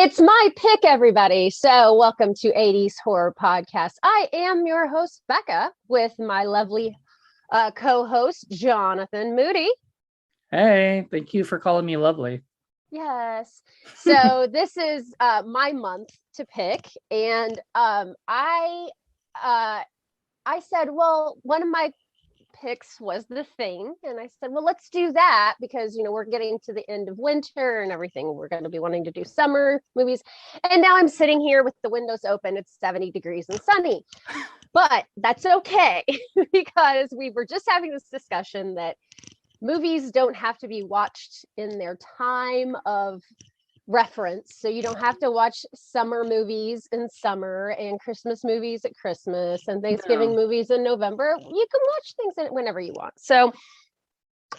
It's my pick, everybody. So welcome to 80's Horror Podcast. I am your host, Becca, with my lovely co-host, Jonathan Moody. Hey, thank you for calling me lovely. Yes. So this is my month to pick. And I said, well, one of my picks was The Thing, and I said, well, let's do that because we're getting to the end of winter and everything. We're going to be wanting to do summer movies, and now I'm sitting here with the windows open. It's 70 degrees and sunny, but that's okay because we were just having this discussion that movies don't have to be watched in their time of reference. So you don't have to watch summer movies in summer and Christmas movies at Christmas and Thanksgiving movies in November. You can watch things whenever you want. So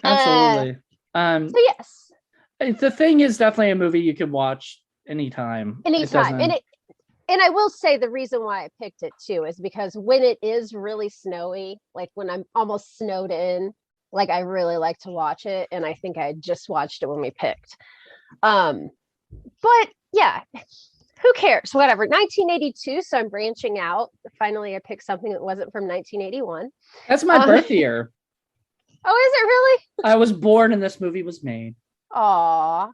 absolutely. So yes, The Thing is definitely a movie you can watch anytime. And I will say the reason why I picked it too is because when it is really snowy, like when I'm almost snowed in, like I really like to watch it, and I think I just watched it when we picked. But yeah, who cares? Whatever. 1982, so I'm branching out. Finally, I picked something that wasn't from 1981. That's my birth year. Oh, is it really? I was born and this movie was made. Aw,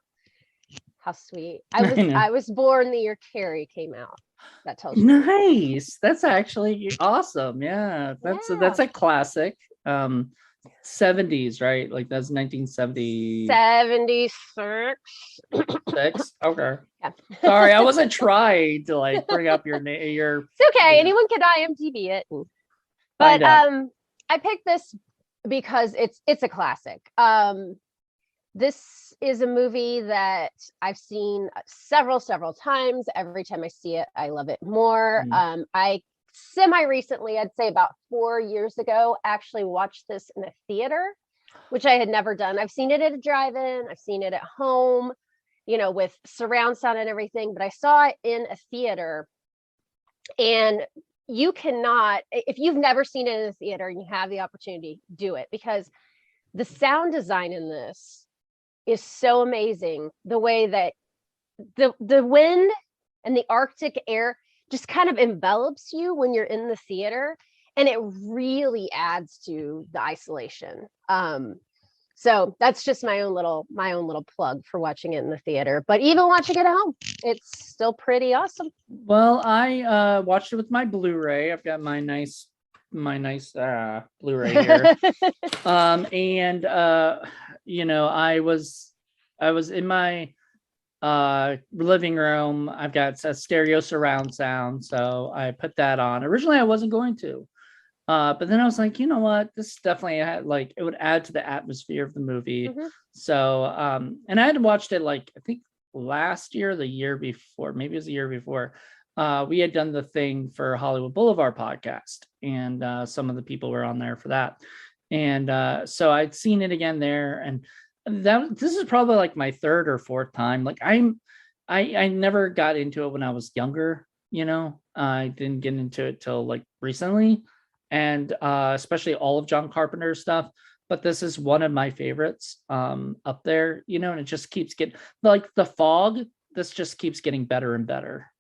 how sweet. I was born the year Carrie came out. That tells you. Nice. That's actually awesome. Yeah, that's a classic. 70s, right? Like that's 1970. 76. Okay. Yeah. Sorry, I wasn't trying to like bring up your name. It's okay. Anyone can IMDb it. But I picked this because it's a classic. This is a movie that I've seen several times. Every time I see it, I love it more. I semi-recently, I'd say about 4 years ago, actually watched this in a theater, which I had never done. I've seen it at a drive-in, I've seen it at home, with surround sound and everything, but I saw it in a theater. And you cannot, if you've never seen it in a theater and you have the opportunity, do it, because the sound design in this is so amazing. The way that the wind and the Arctic air just kind of envelops you when you're in the theater, and it really adds to the isolation. So that's just my own little plug for watching it in the theater. But even watching it at home, it's still pretty awesome. Well, I watched it with my Blu-ray. I've got my nice Blu-ray here. And I was in my living room. I've got a stereo surround sound, so I put that on. Originally I wasn't going to, but then I was like, you know what, this definitely it would add to the atmosphere of the movie. So and I had watched it like I think last year, the year before, maybe it was the year before. We had done The Thing for Hollywood Boulevard podcast, and some of the people were on there for that, and so I'd seen it again there, and this is probably like my third or fourth time. Like I never got into it when I was younger. I didn't get into it till like recently, and especially all of John Carpenter's stuff. But this is one of my favorites up there. And it just keeps getting, like The Fog. This just keeps getting better and better.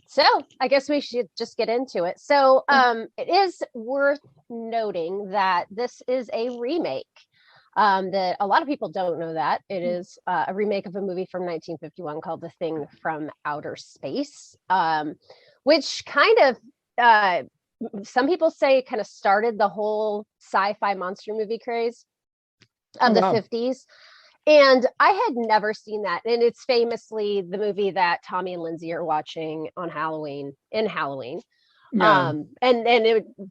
So I guess we should just get into it. So it is worth noting that this is a remake. That a lot of people don't know that. It is a remake of a movie from 1951 called The Thing from Outer Space, which kind of, some people say kind of started the whole sci-fi monster movie craze of the 50s. And I had never seen that. And it's famously the movie that Tommy and Lindsay are watching on Halloween. Yeah.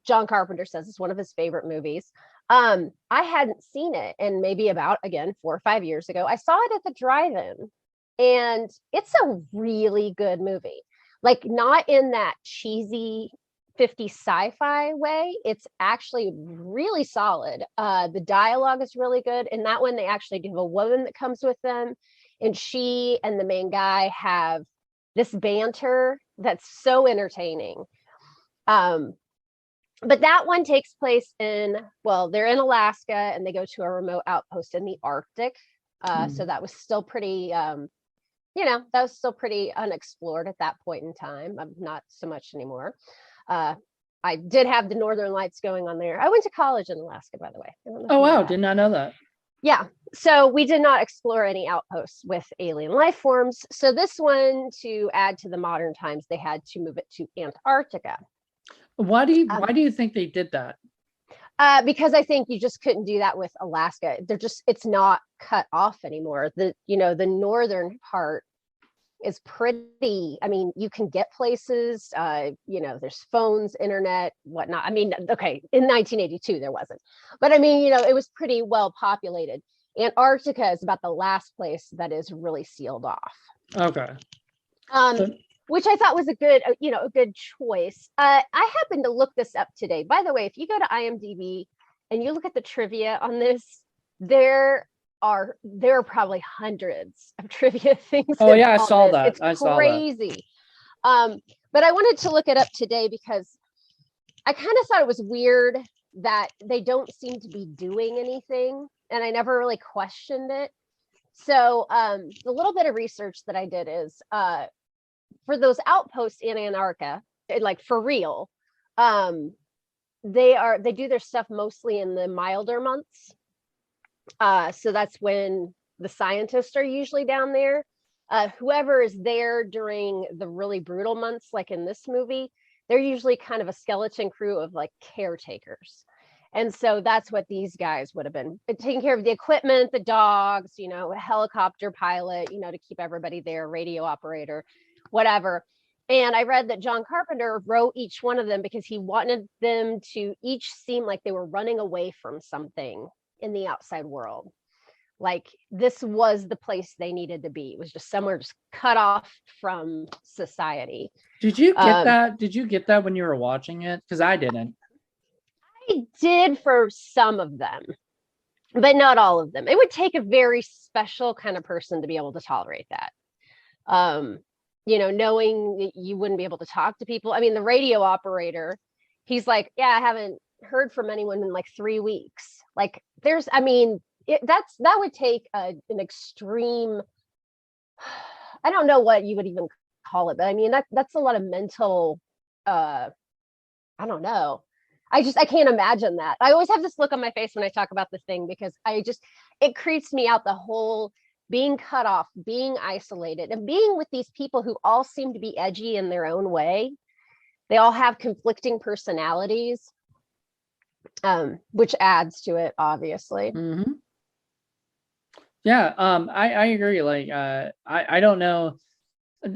John Carpenter says it's one of his favorite movies. I hadn't seen it. And maybe about, again, 4 or 5 years ago, I saw it at the drive-in. And it's a really good movie. Like, not in that cheesy 50 sci-fi way. It's actually really solid. The dialogue is really good. And that one, they actually give a woman that comes with them, and she and the main guy have this banter that's so entertaining. But that one takes place they're in Alaska, and they go to a remote outpost in the Arctic. So that was still pretty, that was still pretty unexplored at that point in time. Not so much anymore. I did have the Northern Lights going on there. I went to college in Alaska, by the way. Oh, wow. Did not know that. Yeah. So we did not explore any outposts with alien life forms. So this one, to add to the modern times, they had to move it to Antarctica. Why do you think they did that? Because I think you just couldn't do that with Alaska. It's not cut off anymore. The northern part is pretty, I mean, you can get places, there's phones, internet, whatnot. I mean, okay, in 1982 there wasn't, but I mean, it was pretty well populated. Antarctica is about the last place that is really sealed off. Okay. Which I thought was a good choice. I happened to look this up today. By the way, if you go to IMDb and you look at the trivia on this, there are probably hundreds of trivia things. Oh yeah, I saw that. It's crazy. But I wanted to look it up today because I kind of thought it was weird that they don't seem to be doing anything, and I never really questioned it. So the little bit of research that I did is for those outposts in Antarctica, like for real, they do their stuff mostly in the milder months. So that's when the scientists are usually down there. Whoever is there during the really brutal months, like in this movie, they're usually kind of a skeleton crew of like caretakers. And so that's what these guys would have been, taking care of the equipment, the dogs, a helicopter pilot, to keep everybody there, radio operator, whatever. And I read that John Carpenter wrote each one of them because he wanted them to each seem like they were running away from something in the outside world. Like this was the place they needed to be. It was just somewhere just cut off from society. Did you get that? Did you get that when you were watching it? Because I didn't. I did for some of them, but not all of them. It would take a very special kind of person to be able to tolerate that. Knowing that you wouldn't be able to talk to people. I mean, the radio operator, he's like, yeah, I haven't heard from anyone in like 3 weeks. Like that would take an extreme, I don't know what you would even call it, but I mean, that's a lot of mental, I don't know. I can't imagine that. I always have this look on my face when I talk about this thing because it creeps me out, the whole being cut off, being isolated, and being with these people who all seem to be edgy in their own way. They all have conflicting personalities, which adds to it, obviously. Mm-hmm. Yeah, I agree. Like, I don't know.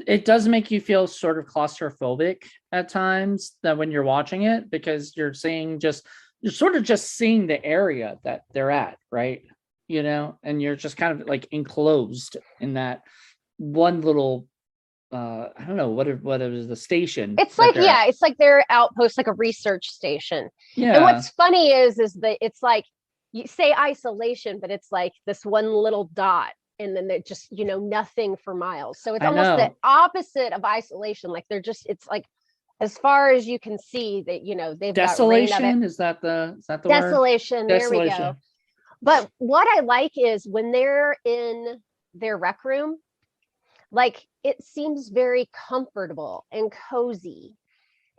It does make you feel sort of claustrophobic at times that when you're watching it, because you're sort of just seeing the area that they're at, right? And you're just kind of like enclosed in that one little, I don't know what it was, the station. It's like, yeah, it's like their outpost, like a research station. Yeah. And what's funny is that it's like, you say isolation, but it's like this one little dot, and then they're just, nothing for miles. So it's almost the opposite of isolation. Like it's like, as far as you can see that, they've desolation. Got rain of it. Is that the desolation? Word? There desolation. We go. But what I like is when they're in their rec room, like it seems very comfortable and cozy.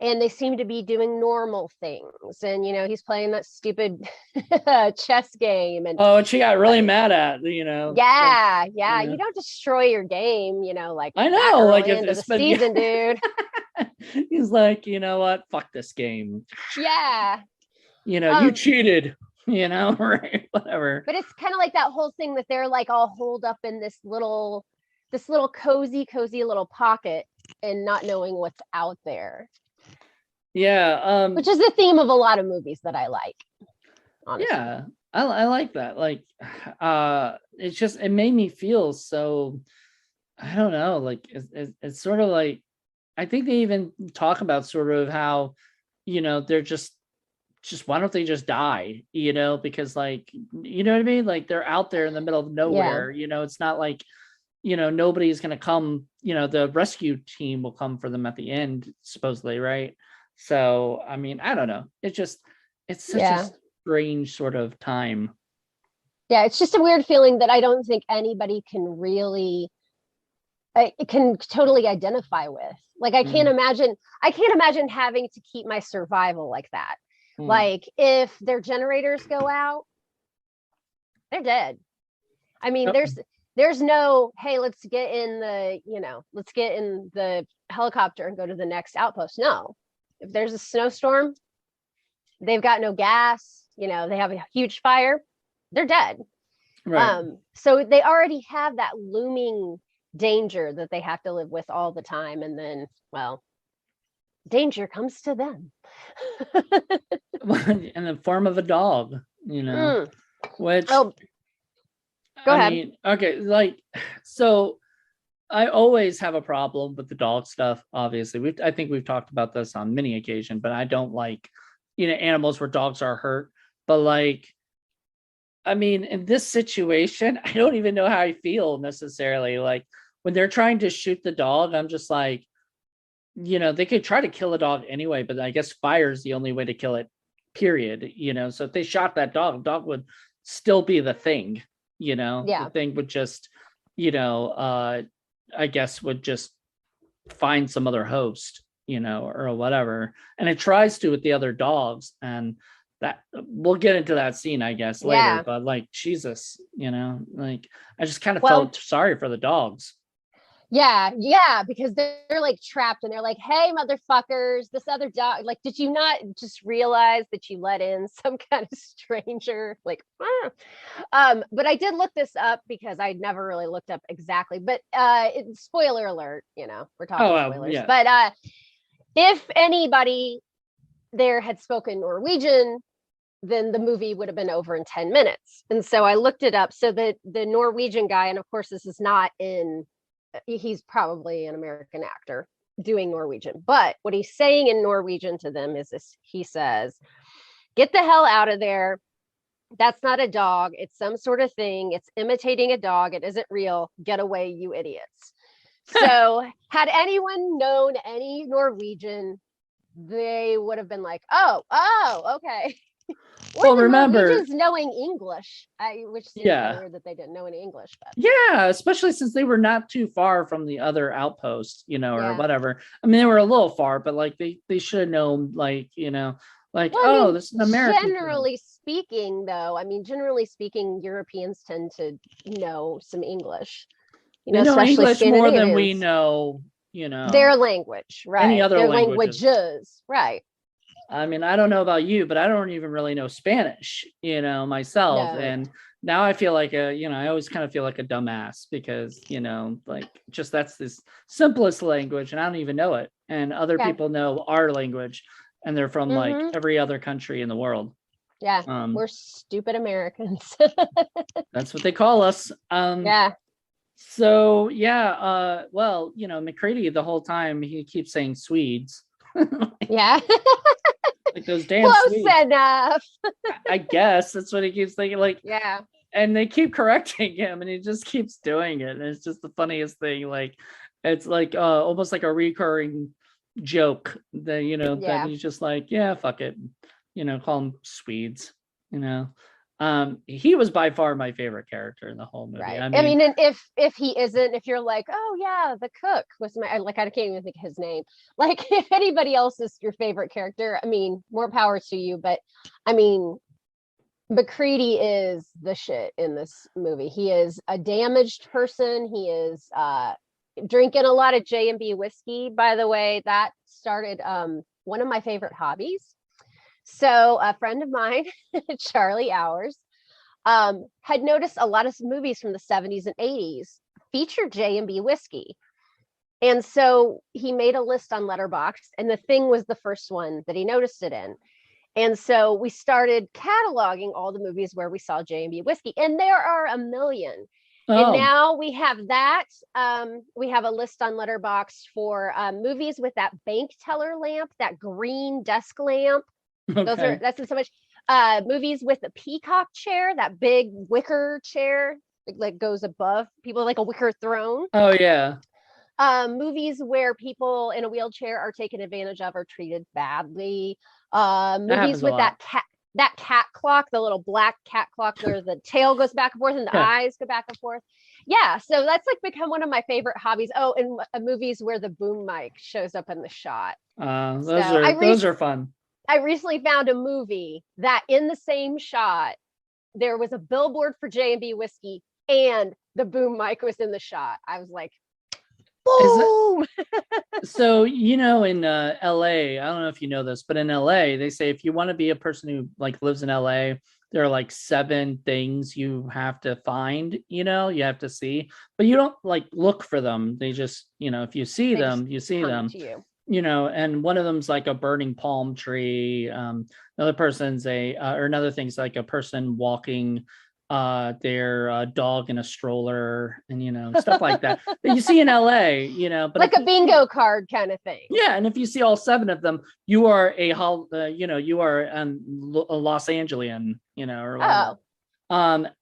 And they seem to be doing normal things. And, he's playing that stupid chess game. And she got really mad at, Yeah. You don't destroy your game, like I know, like into the season, dude. He's like, you know what? Fuck this game. Yeah. You cheated, right? Whatever. But it's kind of like that whole thing that they're like all holed up in this little cozy little pocket and not knowing what's out there. Yeah. Which is the theme of a lot of movies that I like. Honestly. Yeah, I like that. Like, it made me feel so, I don't know, like it's sort of like, I think they even talk about sort of how, they're just why don't they just die? Because like, you know what I mean? Like they're out there in the middle of nowhere. Yeah. It's not like, nobody's gonna come. The rescue team will come for them at the end, supposedly, right? So, I mean, I don't know. It's such a strange sort of time. Yeah, it's just a weird feeling that I don't think anybody can really can totally identify with. Like I can't imagine having to keep my survival like that. Like if their generators go out, they're dead. I mean, there's no, hey, let's get in the helicopter and go to the next outpost. No. If there's a snowstorm, they've got no gas, they have a huge fire, they're dead. Right. So they already have that looming danger that they have to live with all the time. And then, well, danger comes to them. In the form of a dog, which go ahead. mean, okay, like, so I always have a problem with the dog stuff. Obviously, I think we've talked about this on many occasions, but I don't like, animals where dogs are hurt. But like, I mean, in this situation, I don't even know how I feel necessarily. Like when they're trying to shoot the dog, I'm just like, they could try to kill a dog anyway, but I guess fire is the only way to kill it, period. So if they shot that dog would still be the thing, the thing would just, I guess would just find some other host, or whatever. And it tries to with the other dogs. And that we'll get into that scene, I guess, later. But like, Jesus, like I just kind of felt sorry for the dogs. Yeah, because they're like trapped and they're like, hey, motherfuckers, this other dog, like, did you not just realize that you let in some kind of stranger? Like, but I did look this up because I'd never really looked up exactly, but spoiler alert, we're talking spoilers. Yeah. But if anybody there had spoken Norwegian, then the movie would have been over in 10 minutes. And so I looked it up. So the Norwegian guy, and of course this is not he's probably an American actor doing Norwegian, but what he's saying in Norwegian to them is this. He says, get the hell out of there. That's not a dog. It's some sort of thing. It's imitating a dog. It isn't real. Get away, you idiots. So had anyone known any Norwegian, they would have been like, oh, okay. Well, remember, Norwegians knowing English, which seems weird that they didn't know any English. But. Yeah, especially since they were not too far from the other outposts, or whatever. I mean, they were a little far, but like they should have known, like, this is an American. Generally speaking, Europeans tend to know some English. They know English more than we know, their language, right? Any other their languages, right? I mean, I don't know about you, but I don't even really know Spanish, myself. No. And now I feel like I always kind of feel like a dumbass because, like just that's this simplest language and I don't even know it. And other people know our language and they're from like every other country in the world. Yeah. We're stupid Americans. That's what they call us. Yeah. So, yeah. Well, Mccready, the whole time he keeps saying Swedes. Yeah. Like those damn close Swedes. Enough. I guess that's what he keeps thinking. Like, yeah. And they keep correcting him, and he just keeps doing it. And it's just the funniest thing. Like, it's like almost like a recurring joke that that he's just like, yeah, fuck it, call them Swedes. He was by far my favorite character in the whole movie. Right. I mean, and if he isn't, if you're like, oh yeah, the cook was I can't even think of his name. Like, if anybody else is your favorite character, I mean, more power to you. But I mean, Mccready is the shit in this movie. He is a damaged person. He is drinking a lot of J&B whiskey. By the way, that started one of my favorite hobbies. So a friend of mine, Charlie Hours, had noticed a lot of movies from the 70s and 80s featured J&B whiskey. And so he made a list on Letterboxd, and The Thing was the first one that he noticed it in. And so we started cataloging all the movies where we saw J&B whiskey, and there are a million. And now we have that. We have a list on Letterboxd for movies with that bank teller lamp, that green desk lamp. Okay. That's so much. Movies with a peacock chair, that big wicker chair like goes above people, like a wicker throne. Oh yeah. Movies where people in a wheelchair are taken advantage of or treated badly. Movies with that that cat clock, the little black cat clock where the tail goes back and forth and the eyes go back and forth. Yeah, so that's like become one of my favorite hobbies. Oh, and movies where the boom mic shows up in the shot. Those are fun. I recently found a movie that in the same shot there was a billboard for J&B whiskey and the boom mic was in the shot. I was like, boom. So, in LA, I don't know if you know this, but in LA, they say if you want to be a person who like lives in LA, there are like 7 things you have to find, you have to see, but you don't like look for them. They just, if you see them, you see them, and one of them's like a burning palm tree. Another person's or another thing's like a person walking their dog in a stroller and stuff like that that you see in LA, but like a bingo card kind of thing. Yeah, and if you see all 7 of them, you are you are a Los Angelian, or whatever.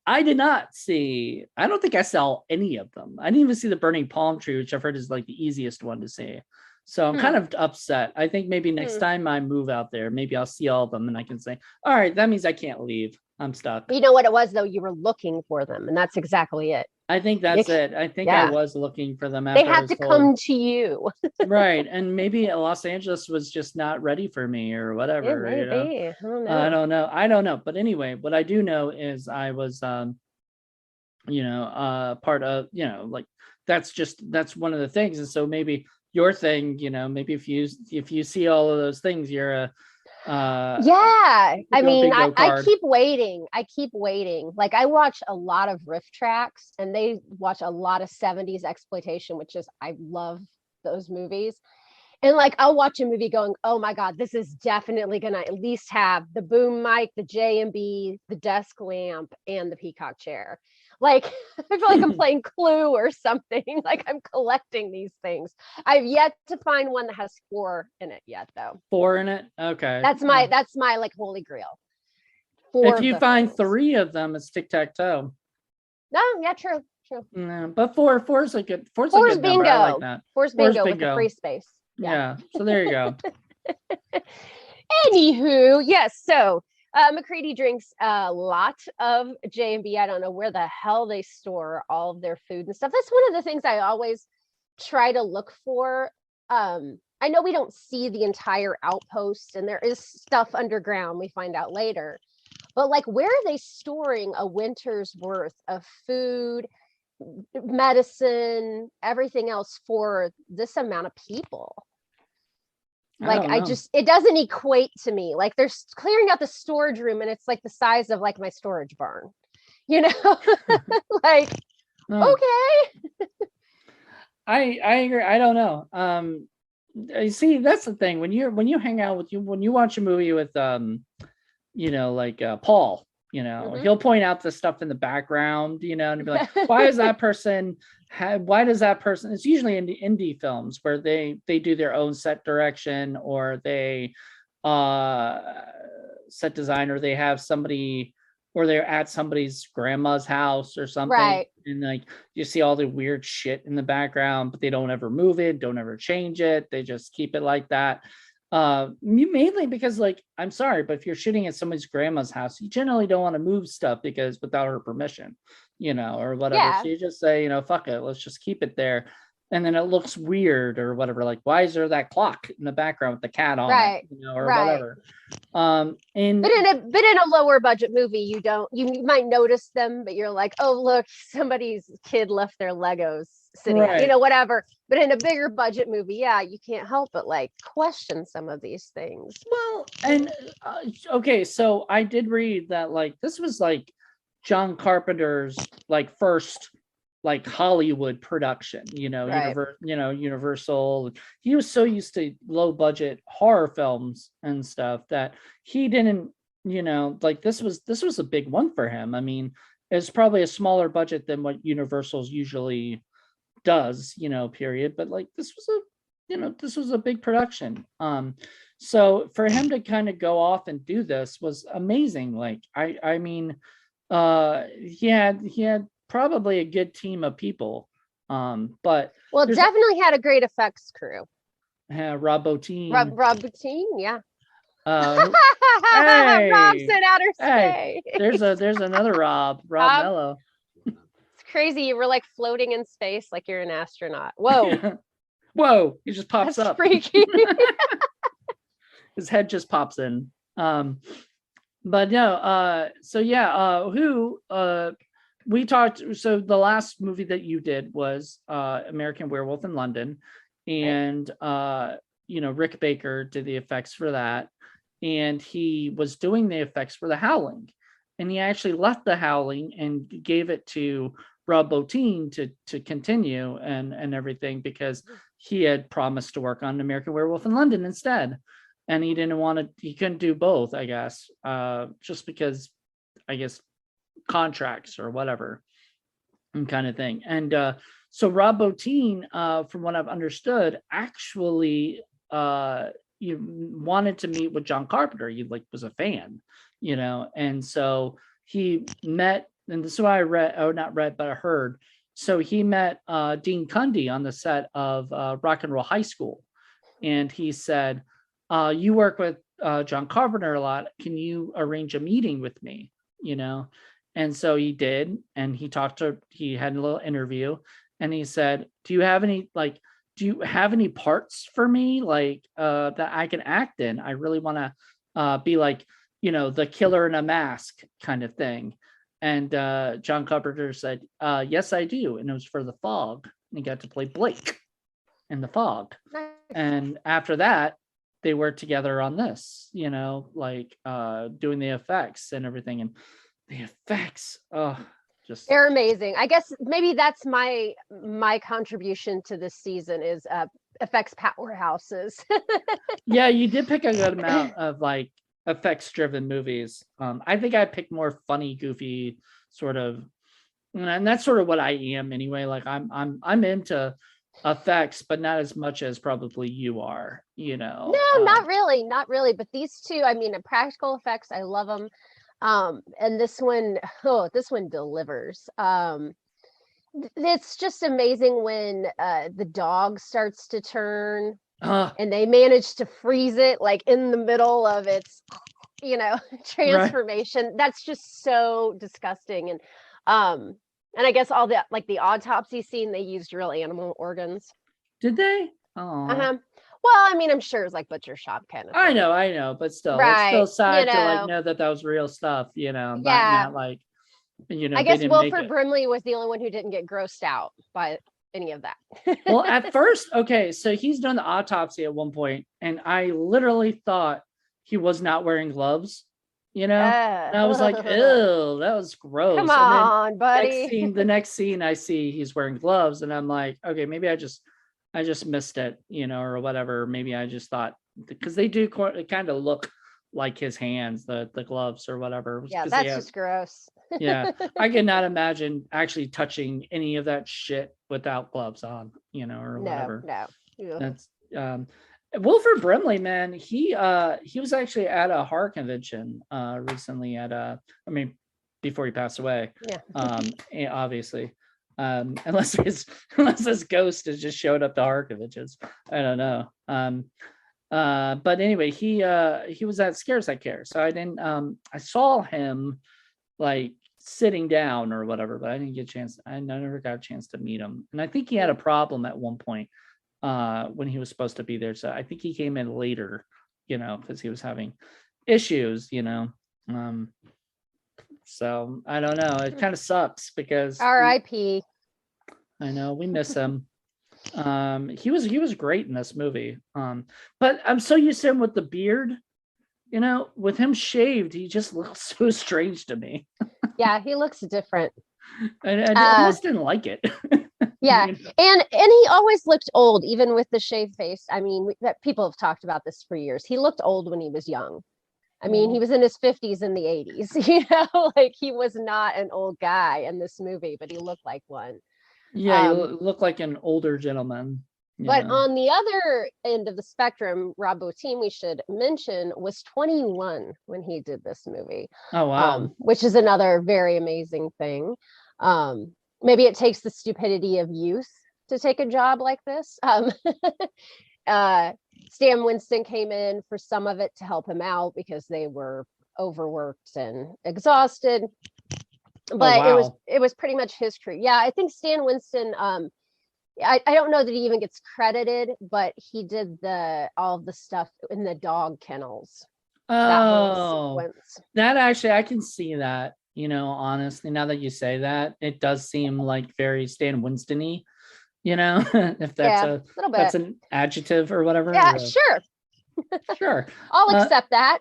I did not see. I don't think I saw any of them. I didn't even see the burning palm tree, which I've heard is like the easiest one to see. So I'm kind of upset. I think maybe next time I move out there, maybe I'll see all of them and I can say, all right, that means I can't leave. I'm stuck. You know what it was, though? You were looking for them, and that's exactly it. I think that's it. I think I was looking for them. They have to come to you. Right. And maybe Los Angeles was just not ready for me or whatever. It may be. I don't know. But anyway, what I do know is I was, part of, like that's one of the things. And so maybe your thing, maybe if you see all of those things, you're a, I mean, I keep waiting. Like I watch a lot of riff tracks and they watch a lot of 70s exploitation, which is, I love those movies. And like, I'll watch a movie going, oh my God, this is definitely going to at least have the boom mic, the J&B, the desk lamp, and the peacock chair. Like, I feel like I'm playing Clue or something. Like I'm collecting these things. I've yet to find one that has 4 in it yet, though. 4 in it? Okay. That's my like holy grail. If you find 3 of them, it's tic-tac-toe. No, yeah, true. No, but 4 is a good. 4's a good bingo. Number. I like that. 4's bingo with the free space. Yeah. So there you go. Anywho, yes. So Mccready drinks a lot of J&B. I don't know where the hell they store all of their food and stuff. That's one of the things I always try to look for. I know we don't see the entire outpost and there is stuff underground. We find out later. But like, where are they storing a winter's worth of food, medicine, everything else for this amount of people? Like, it doesn't equate to me. Like they're clearing out the storage room and it's like the size of like my storage barn, like, okay. I agree. I don't know. You see, that's the thing when you hang out when you watch a movie with, Paul, he'll point out the stuff in the background, and be like, why does that person, it's usually in the indie films where they do their own set direction or they set design, or they have somebody, or they're at somebody's grandma's house or something. Right. And like, you see all the weird shit in the background, but they don't ever move it, don't ever change it. They just keep it like that. Mainly because, like, I'm sorry, but if you're shooting at somebody's grandma's house, you generally don't want to move stuff because without her permission, or whatever. Yeah. So you just say, fuck it, let's just keep it there. And then it looks weird or whatever. Like, why is there that clock in the background with the cat on it, or whatever. But in a lower budget movie, you might notice them, but you're like, oh look, somebody's kid left their Legos sitting, whatever. But in a bigger budget movie, you can't help but like question some of these things. Well, and okay, so I did read that like this was like John Carpenter's like first like Hollywood production, Universal. He was so used to low budget horror films and stuff that he didn't, like this was a big one for him. I mean, it's probably a smaller budget than what Universal's usually does, period. But like this was a big production. So for him to kind of go off and do this was amazing. Like I mean, he had probably a good team of people, but definitely had a great effects crew. Rob Bottin, yeah. Rob's Hey, in outer hey, space. there's another Rob Rob, Mello. it's crazy. You were like floating in space like you're an astronaut. Whoa. Whoa, he just pops That's up. freaky. His head just pops in. But no, so yeah, we talked, so the last movie that you did was American Werewolf in London, and Rick Baker did the effects for that, and he was doing the effects for The Howling, and he actually left The Howling and gave it to Rob Bottin to continue and everything, because he had promised to work on American Werewolf in London instead, and he couldn't do both, I guess, just because, I guess, contracts or whatever and kind of thing. And so Rob Bottin, from what I've understood, actually you wanted to meet with John Carpenter. He was a fan, and so he met, and this is what I read, not read, but I heard. So he met Dean Cundy on the set of Rock and Roll High School, and he said, you work with John Carpenter a lot. Can you arrange a meeting with me? And so he did, and he had a little interview, and he said, do you have any parts for me, that I can act in? I really want to be the killer in a mask kind of thing. And John Carpenter said, yes, I do. And it was for The Fog. And he got to play Blake in The Fog. Nice. And after that, they worked together on this, doing the effects and everything. And the effects, they're amazing. I guess maybe that's my contribution to this season is effects powerhouses. Yeah, you did pick a good amount of effects driven movies. I think I picked more funny, goofy sort of, and that's sort of what I am anyway. I'm into effects, but not as much as probably you are, No, not really. But these two, I mean, practical effects, I love them. And this one delivers. It's just amazing when the dog starts to turn and they manage to freeze it in the middle of its transformation. Right. That's just so disgusting. And I guess all the the autopsy scene, they used real animal organs. Did they? Oh. Well, I mean, I'm sure it's butcher shop kind of thing. I know, but still, right. It's still sad to know that was real stuff, not I guess Wilford Brimley was the only one who didn't get grossed out by any of that. Well, at first, okay, so he's done the autopsy at one point, and I literally thought he was not wearing gloves, and I was like, ew, that was gross. Come on, buddy. The next scene I see he's wearing gloves, and I'm like, okay, maybe I just missed it, or whatever. Maybe I just thought, because they do kind of look like his hands, the gloves or whatever. Yeah, that's just gross. Yeah, I cannot imagine actually touching any of that shit without gloves on, or whatever. No. That's Wilford Brimley, man. He was actually at a horror convention recently before he passed away. Yeah. Obviously. Unless his ghost has just showed up to horror conventions. I don't know. But anyway, he was at Scares That Care. So I saw him sitting down or whatever, but I didn't get a chance. I never got a chance to meet him. And I think he had a problem at one point when he was supposed to be there. So I think he came in later, because he was having issues, so I don't know. It kind of sucks because R.I.P. I know, we miss him. He was great in this movie. But I'm so used to him with the beard. With him shaved, he just looks so strange to me. Yeah, he looks different. And I just didn't like it. Yeah, and he always looked old, even with the shaved face. I mean, people have talked about this for years. He looked old when he was young. I mean, he was in his 50s in the 80s, he was not an old guy in this movie, but he looked like one. Yeah, he looked like an older gentleman. But on the other end of the spectrum, Rob Bottin, we should mention, was 21 when he did this movie. Oh, wow. Which is another very amazing thing. Maybe it takes the stupidity of youth to take a job like this. Stan Winston came in for some of it to help him out because they were overworked and exhausted. But it was pretty much his crew. Yeah, I think Stan Winston, I don't know that he even gets credited, but he did all of the stuff in the dog kennels. That actually, I can see that, honestly, now that you say that, it does seem like very Stan Winston-y, if that's an adjective or whatever. Yeah, sure. Sure. I'll accept that.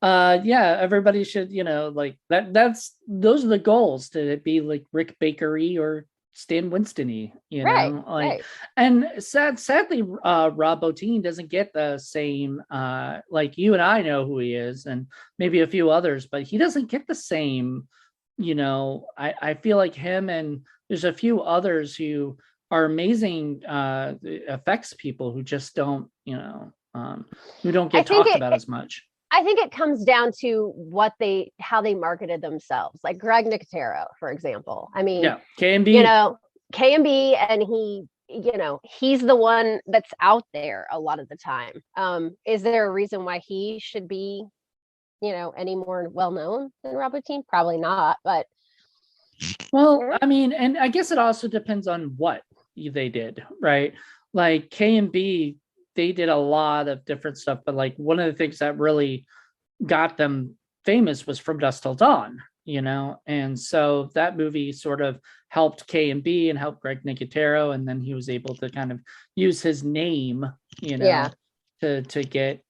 Yeah, everybody should, like those are the goals, to be like Rick Bakery or Stan Winston-y, right. And sadly, Rob Bottin doesn't get the same, like you and I know who he is, and maybe a few others, but he doesn't get the same, I feel like him, and there's a few others who are amazing effects people who just don't, who don't get talked about as much. I think it comes down to how they marketed themselves. Like Greg Nicotero, for example. I mean, K&B. K&B, and he's the one that's out there a lot of the time. Is there a reason why he should be, any more well-known than Rob Bottin? Probably not, but. Well, I mean, and I guess it also depends on what they did, right? Like K&B, they did a lot of different stuff, but like one of the things that really got them famous was From Dusk Till Dawn, and so that movie sort of helped K&B and helped Greg Nicotero, and then he was able to kind of use his name, to get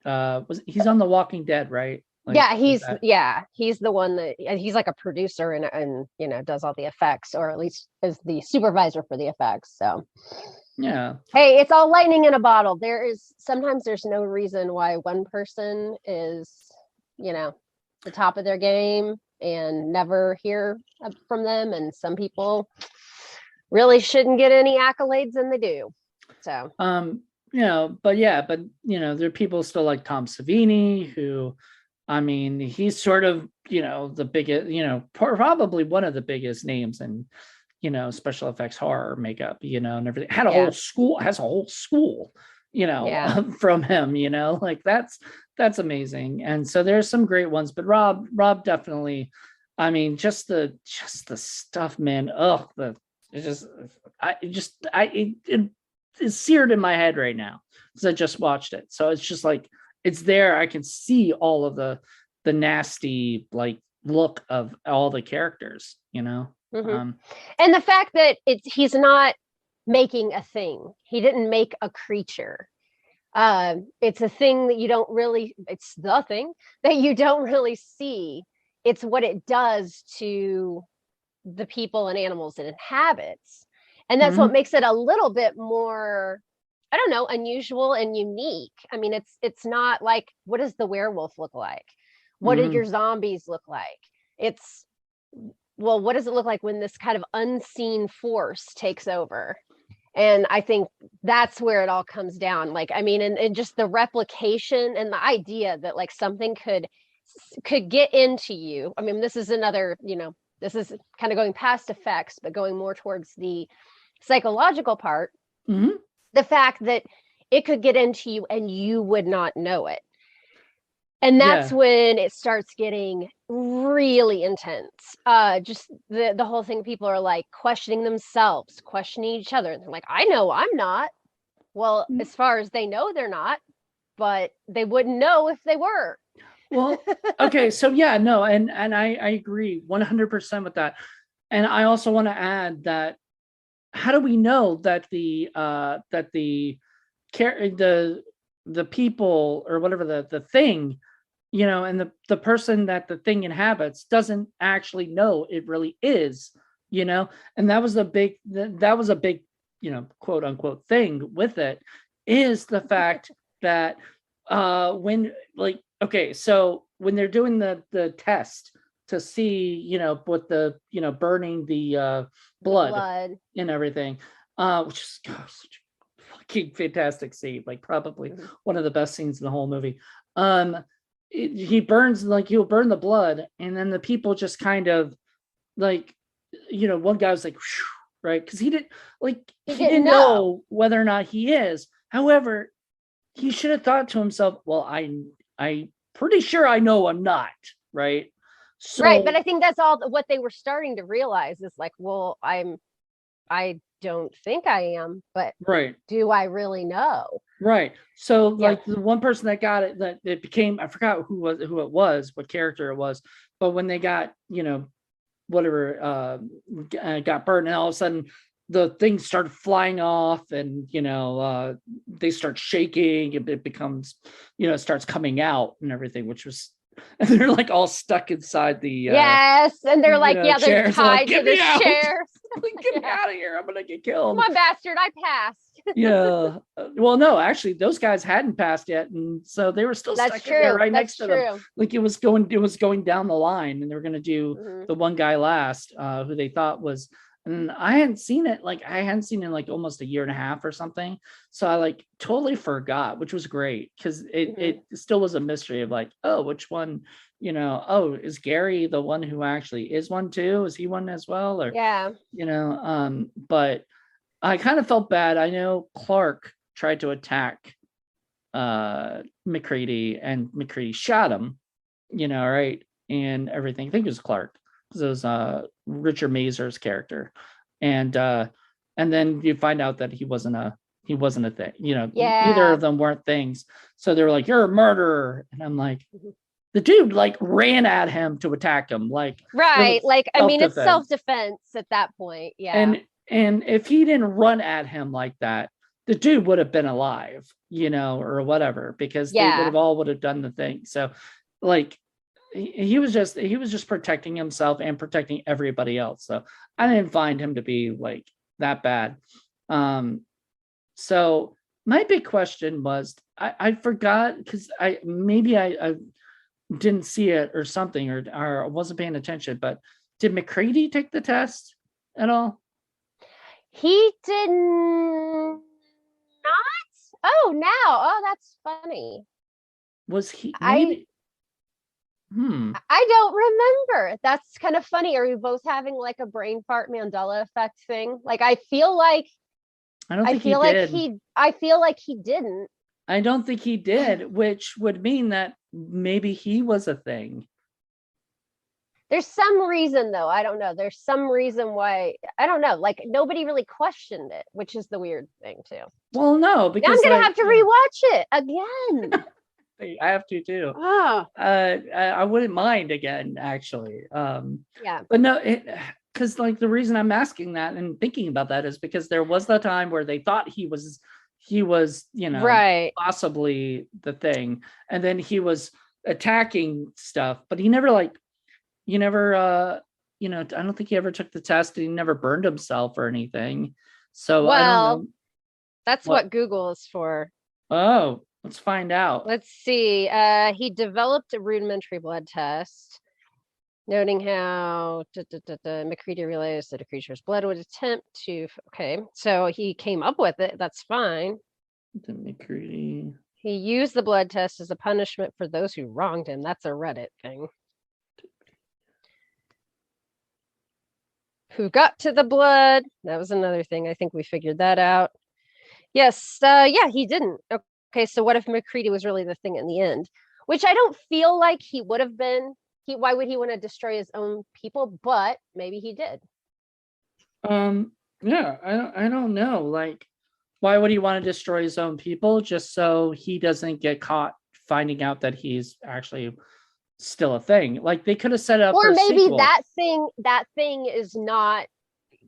he's on The Walking Dead, right? Like, he's the one that he's like a producer and does all the effects, or at least is the supervisor for the effects. So yeah. Hey, it's all lightning in a bottle. Sometimes there's no reason why one person is, the top of their game and never hear from them. And some people really shouldn't get any accolades, and they do. So, but there are people still like Tom Savini, who, I mean, he's sort of, the biggest, probably one of the biggest names in, special effects, horror, makeup, and everything. Has a whole school, from him, like that's amazing. And so there's some great ones, but Rob definitely, I mean, just the stuff, man. It is seared in my head right now because I just watched it. So it's just like, it's there. I can see all of the nasty, like, look of all the characters, Mm-hmm. And the fact that he's not making a thing. He didn't make a creature. It's a thing that it's the thing that you don't really see. It's what it does to the people and animals it inhabits. And that's what makes it a little bit more, I don't know, unusual and unique. I mean, it's not like, what does the werewolf look like? What do your zombies look like? What does it look like when this kind of unseen force takes over? And I think that's where it all comes down. Like, I mean, and just the replication and the idea that like something could get into you. I mean, this is another, this is kind of going past effects, but going more towards the psychological part. The fact that it could get into you and you would not know it. And that's when it starts getting really intense. Just the whole thing, people are like questioning themselves, questioning each other. And they're like, I know I'm not. Well, as far as they know, they're not, but they wouldn't know if they were. Well, okay. So and I agree 100% with that. And I also want to add that, how do we know that the people, or whatever, the thing, and the person that the thing inhabits doesn't actually know it really is, and that was a big, quote unquote thing with it, is the fact that when, like, okay, so when they're doing the test to see, with the, burning the blood and everything, which is such a fucking fantastic scene, like probably one of the best scenes in the whole movie. He burns, like, he'll burn the blood, and then the people just kind of like, one guy was like, right, because he didn't know whether or not he is. However, he should have thought to himself, well, I pretty sure I know I'm not, right? So Right, but I think that's all what they were starting to realize is like, well, I don't think I am, but right. do I really know? Right. So Yeah. like the one person that got it, that it became, I forgot who it was, what character it was, but when they got, whatever, got burned, and all of a sudden the things started flying off, and they start shaking, and it becomes, it starts coming out and everything, which was, and they're like all stuck inside the Yes, and they're like, yeah, they're chairs. Like, tied to get the me out. chairs. Like, get me out of here. I'm gonna get killed. Come on, bastard, I passed. Yeah. Well, no, actually, those guys hadn't passed yet, and so they were still That's stuck in there true. right That's next to true. them. Like it was going down the line, and they were going to do the one guy last, who they thought was. And I hadn't seen it in like almost a year and a half or something. So I like totally forgot, which was great because it still was a mystery of like, oh, which one, oh, is Gary the one who actually is one too? Is he one as well? Or Yeah. But I kind of felt bad. I know Clark tried to attack Mccready, and Mccready shot him, right? And everything. I think it was Clark. It was Richard Mazur's character. And then you find out that he wasn't a thing. Either of them weren't things. So they were like, you're a murderer. And I'm like, the dude like ran at him to attack him. Like, right. Like, I mean, it's self-defense. self-defense at that point. Yeah. And if he didn't run at him like that, the dude would have been alive, or whatever, because they would have done the thing. So like he was just protecting himself and protecting everybody else. So I didn't find him to be like that bad. So my big question was, I forgot, because I didn't see it or something, or wasn't paying attention, but did Mccready take the test at all? He did not. Oh, now. Oh, that's funny. Was he? I don't remember. That's kind of funny. Are we both having like a brain fart Mandela effect thing? Like, I feel like I don't think he did. I feel like he didn't. I don't think he did, which would mean that maybe he was a thing. There's some reason though. I don't know. There's some reason why. I don't know. Like, nobody really questioned it, which is the weird thing too. Well, no, because now I'm gonna have to rewatch it again. I have to too. Oh. I wouldn't mind again, actually. Yeah. But no, because like the reason I'm asking that and thinking about that is because there was the time where they thought he was, right, possibly the thing, and then he was attacking stuff, but he never I don't think he ever took the test, and he never burned himself or anything. So I don't know. That's what Google is for. Oh, let's find out. Let's see. He developed a rudimentary blood test, noting how Mccready realized that a creature's blood would attempt to. Okay, so he came up with it. That's fine. The Mccready. He used the blood test as a punishment for those who wronged him. That's a Reddit thing. Who got to the blood? That was another thing. I think we figured that out. Yes. Yeah, he didn't. Okay, so what if Mccready was really the thing in the end? Which I don't feel like he would have been. Why would he want to destroy his own people? But maybe he did. Yeah, I don't know. Like, why would he want to destroy his own people? Just so he doesn't get caught finding out that he's actually still a thing. Like, they could have set up, or maybe that thing is not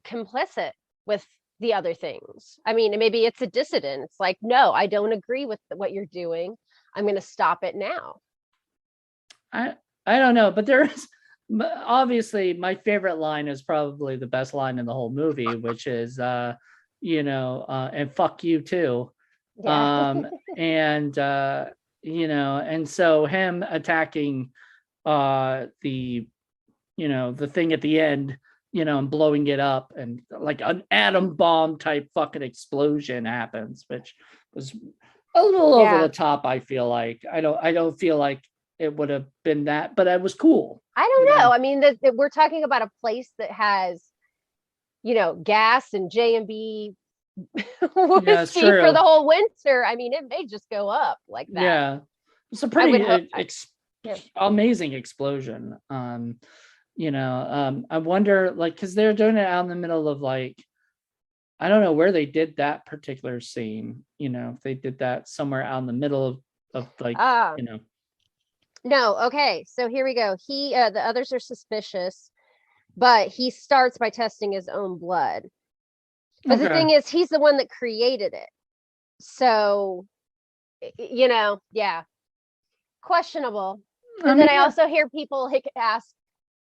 complicit with the other things. I mean, maybe it's a dissident. It's like, no, I don't agree with what you're doing. I'm going to stop it now. I don't know, but there is obviously my favorite line is probably the best line in the whole movie, which is and fuck you too. Yeah. And so him attacking the thing at the end, and blowing it up, and like an atom bomb type fucking explosion happens, which was a little over the top. I feel like I don't feel like it would have been that, but it was cool. I don't know. I mean, that we're talking about a place that has, gas and J&B Yeah, it's see for true. the whole winter, I mean, it may just go up like that. Yeah, it's a I would pretty hope. Yeah. amazing explosion. I wonder, like, because they're doing it out in the middle of, like, I don't know where they did that particular scene. If they did that somewhere out in the middle of like, Ah, no. Okay, so here we go. The others are suspicious, but he starts by testing his own blood. But the okay. thing is, he's the one that created it. So, yeah, questionable. I And then mean, I also hear people ask,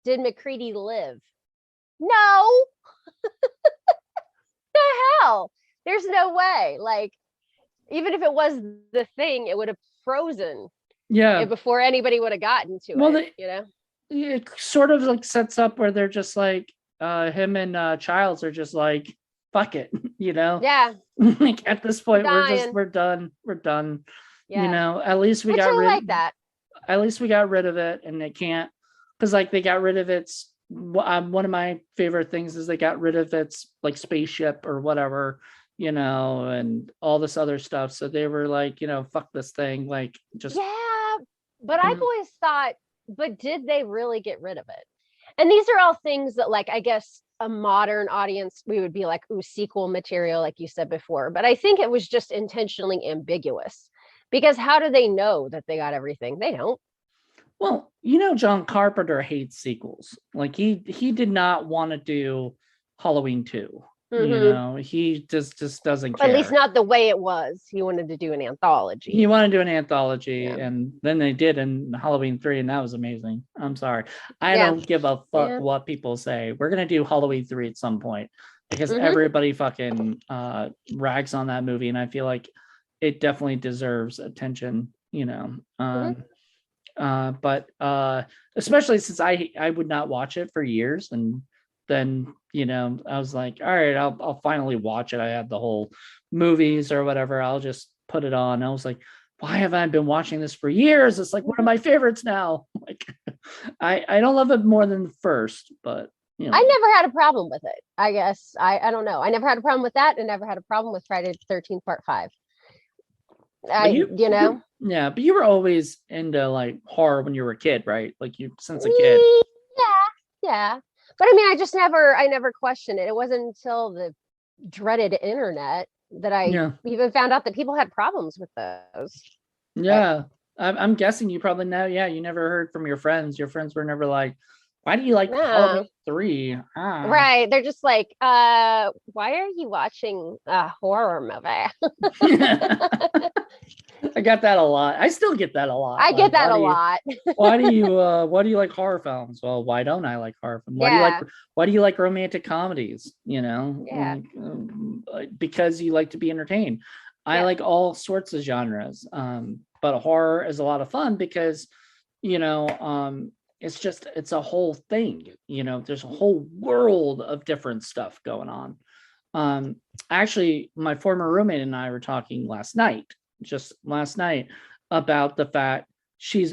did Mccready live? No, the hell? There's no way. Like, even if it was the thing, it would have frozen yeah. before anybody would have gotten to Well, it. it sort of like sets up where they're just like, him and Childs are just like, fuck it, Yeah, like at this point dying. we're done. Yeah, At least we which got I rid like that. at least we got rid of it, and they can't, because like they got rid of its one of my favorite things is they got rid of its like spaceship or whatever, and all this other stuff. So they were like, fuck this thing, like just Yeah, but I've always thought, but did they really get rid of it? And these are all things that, like, I guess a modern audience, we would be like, ooh, sequel material, like you said before. But I think it was just intentionally ambiguous, because how do they know that they got everything? They don't. Well, John Carpenter hates sequels. Like he did not want to do Halloween 2. He just doesn't At least care. not the way it was. He wanted to do an anthology. He wanted to do an anthology, Yeah. and then they did in Halloween 3, and that was amazing. I'm sorry. I Yeah. don't give a fuck Yeah. what people say. We're gonna do Halloween 3 at some point, because Mhm. everybody fucking rags on that movie, and I feel like it definitely deserves attention, but especially since I would not watch it for years, and then I was like, all right, I'll finally watch it. I had the whole movies or whatever, I'll just put it on. I was like, why have I been watching this for years? It's like one of my favorites now. Like, I don't love it more than the first, but I never had a problem with it. I guess I don't know. I never had a problem with that, and never had a problem with Friday the 13th Part 5. Yeah, but you were always into like horror when you were a kid, right? Like you since a kid. Yeah. But I mean, I never questioned it. It wasn't until the dreaded internet that I even found out that people had problems with those. Yeah. I'm guessing you probably know. Yeah, you never heard from your friends. Your friends were never like, why do you like Halloween 3? Right. They're just like, why are you watching a horror movie? I got that a lot. I still get that a lot. I get that a lot. why do you like horror films? Well, why don't I like horror films? Why do you like romantic comedies? Yeah. Because you like to be entertained. I like all sorts of genres. But horror is a lot of fun because, it's a whole thing. There's a whole world of different stuff going on. Actually, my former roommate and I were talking just last night about the fact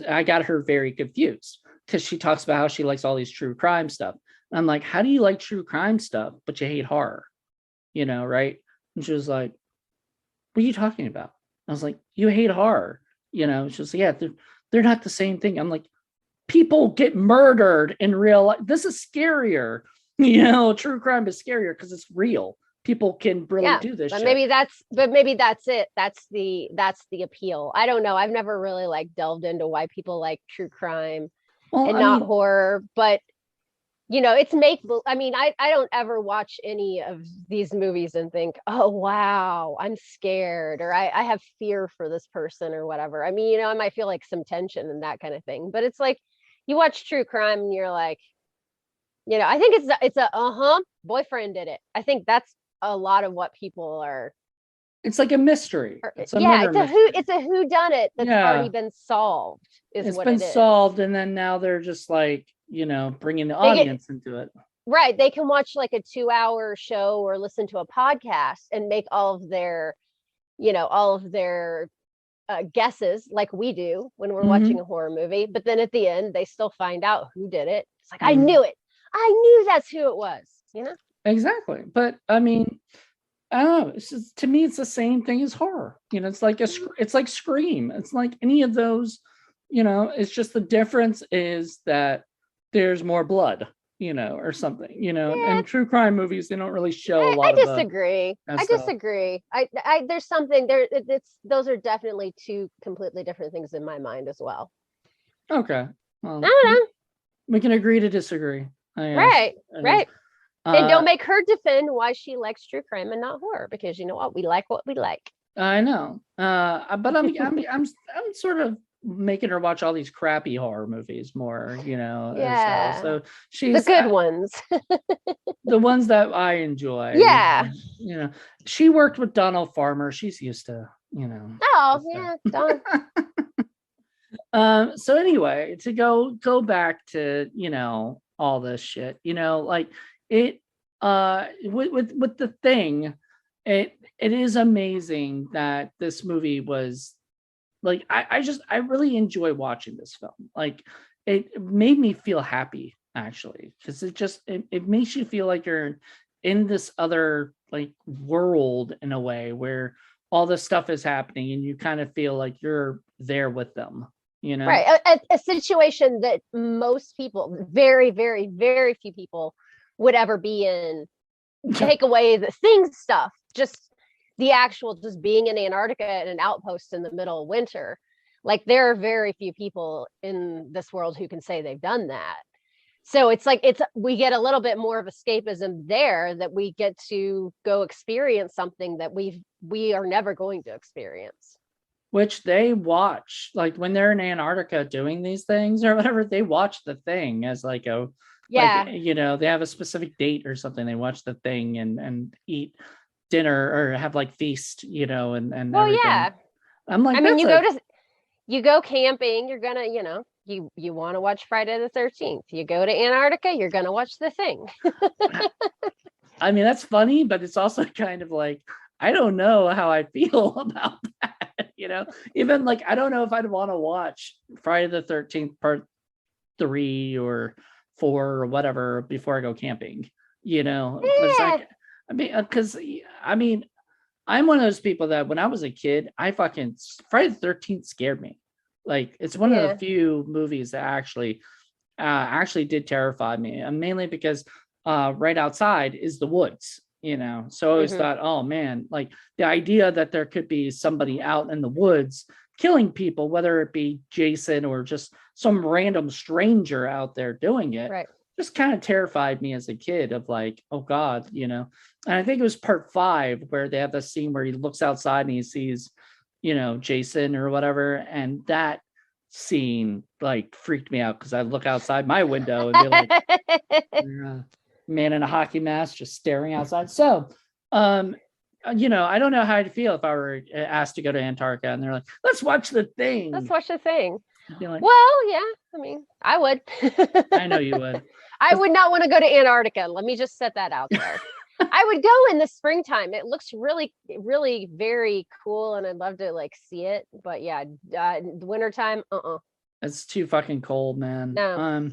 I got her very confused because she talks about how she likes all these true crime stuff. And I'm like, how do you like true crime stuff, but you hate horror? Right? And she was like, what are you talking about? I was like, you hate horror. She was like, yeah, they're not the same thing. I'm like, people get murdered in real life. This is scarier. True crime is scarier because it's real. People can really do this. But shit. maybe that's it. That's the appeal. I don't know. I've never really like delved into why people like true crime and not horror, but it's I don't ever watch any of these movies and think, oh wow, I'm scared, or I have fear for this person or whatever. I mean, I might feel like some tension and that kind of thing, but it's like you watch true crime and you're like, I think it's a boyfriend did it. I think that's a lot of what people are. It's like a mystery. It's a who done it that's already been solved. It's been solved, and then now they're just like, bringing the audience into it. Right. They can watch like a 2-hour show or listen to a podcast and make all of their guesses like we do when we're watching a horror movie. But then at the end, they still find out who did it. It's like, I knew it. I knew that's who it was, Exactly. But I mean, I don't know. It's just, to me, it's the same thing as horror. It's like it's like Scream. It's like any of those. It's just the difference is that there's more blood. Or something. Yeah. And true crime movies, they don't really show a I lot of disagree. I stuff. disagree. I there's something there. Those are definitely two completely different things in my mind as well. Okay. Well, I don't know. we can agree to disagree. Right. And don't make her defend why she likes true crime and not horror, because you know what? We like what we like. I know. But I'm sort of making her watch all these crappy horror movies more, Yeah. So she's the good ones. The ones that I enjoy. Yeah. She worked with Donald Farmer. She's used to, Oh, yeah. So anyway, to go back to, all this shit, like it with the Thing, it is amazing that this movie was like, I really enjoy watching this film. Like, it made me feel happy, actually, because it makes you feel like you're in this other like world in a way where all this stuff is happening and you kind of feel like you're there with them, Right. A situation that most people, very, very, very few people would ever be in. Take away the Thing stuff, just the actual just being in Antarctica at an outpost in the middle of winter. Like, there are very few people in this world who can say they've done that. So it's like we get a little bit more of escapism there, that we get to go experience something that we are never going to experience. Which they watch, like when they're in Antarctica doing these things or whatever, they watch The Thing as like a Yeah. like, they have a specific date or something. They watch The Thing and eat dinner or have like feast, and well, everything. yeah. I'm like, I mean, you go camping, you're gonna, you want to watch Friday the 13th. You go to Antarctica, you're gonna watch The Thing. I mean, that's funny, but it's also kind of like, I don't know how I feel about that, even like, I don't know if I'd want to watch Friday the 13th part 3 or 4 or whatever before I go camping, Yeah. because I'm one of those people that when I was a kid, Friday the 13th scared me. Like, it's one of the few movies that actually did terrify me, and mainly because right outside is the woods, so I always thought, oh man, like the idea that there could be somebody out in the woods killing people, whether it be Jason or just some random stranger out there doing it, right, just kind of terrified me as a kid, of like, oh God, and I think it was part 5 where they have the scene where he looks outside and he sees, Jason or whatever. And that scene like freaked me out, because I look outside my window and be like, man in a hockey mask just staring outside. So, I don't know how I'd feel if I were asked to go to Antarctica and they're like, let's watch The Thing. Let's watch The Thing. Like, well, yeah, I mean, I would. I know you would. I would not want to go to Antarctica. Let me just set that out there. I would go in the springtime. It looks really, really very cool, and I'd love to like see it. But yeah, wintertime, It's too fucking cold, man. No.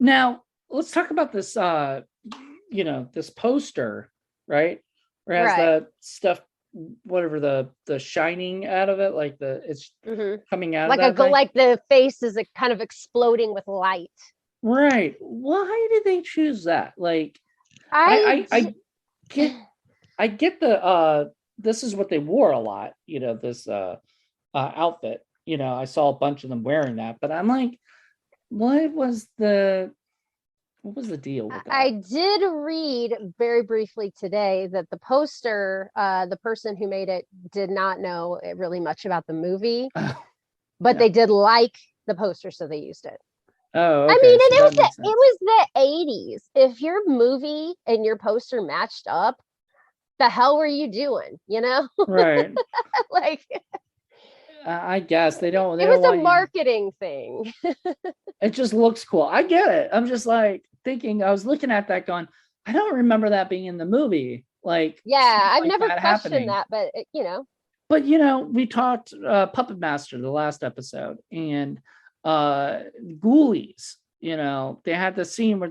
Now let's talk about this. This poster, right? Where it has the stuff, whatever, the shining out of it, like it's coming out like of that like the face is kind of exploding with light. Right. Why did they choose that? Like, I get the this is what they wore a lot, this outfit. I saw a bunch of them wearing that, but I'm like, what was the deal with that? I did read very briefly today that the poster, the person who made it did not know really much about the movie, but they did like the poster, so they used it. Oh, okay. I mean, and it was the 80's. If your movie and your poster matched up, the hell were you doing? Right. Like, I guess they don't. It was a marketing thing. It just looks cool. I get it. I'm just like thinking. I was looking at that, going, I don't remember that being in the movie. Like, yeah, I've never questioned that, but But we talked Puppet Master the last episode, and Ghoulies. They had the scene where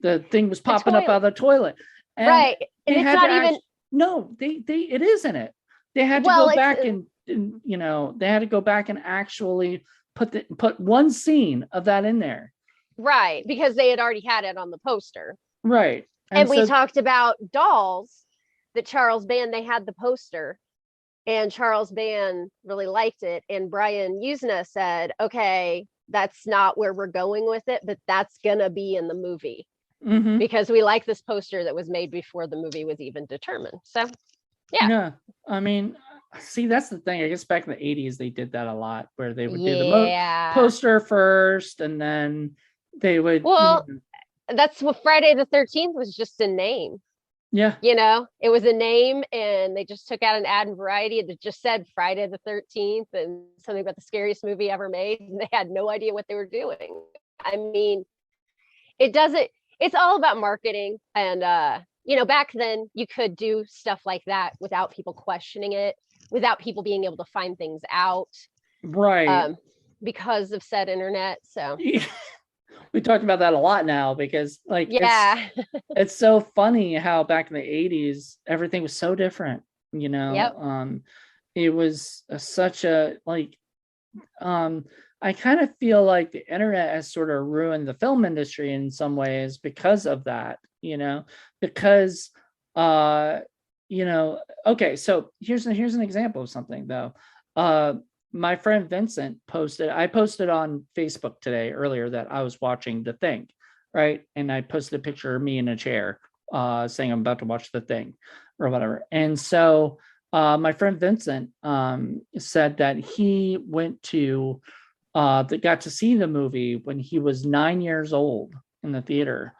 the thing was popping up out of the toilet. And right. And it's not even No, it isn't it. They had to go back and they had to go back and actually put one scene of that in there. Right, because they had already had it on the poster. Right. And we talked about Dolls, that Charles Band, they had the poster, and Charles Band really liked it. And Brian Usna said, okay, that's not where we're going with it, but that's going to be in the movie. Because we like this poster that was made before the movie was even determined. So, yeah. I mean, see, that's the thing. I guess back in the 80s, they did that a lot, where they would do the poster first, and then they would. Well, that's what Friday the 13th was, just a name. Yeah. It was a name, and they just took out an ad in Variety that just said Friday the 13th and something about the scariest movie ever made. And they had no idea what they were doing. I mean, it's all about marketing. And, back then you could do stuff like that without people questioning it, without people being able to find things out. Right. Because of said internet. So we talked about that a lot now, because it's so funny how back in the 80s everything was so different. It was such a I kind of feel like the internet has sort of ruined the film industry in some ways because of that, because okay, so here's an example of something though. My friend Vincent I posted on Facebook today earlier that I was watching The Thing, right? And I posted a picture of me in a chair saying I'm about to watch The Thing or whatever. And so my friend Vincent said that he went to that got to see the movie when he was 9 years old in the theater.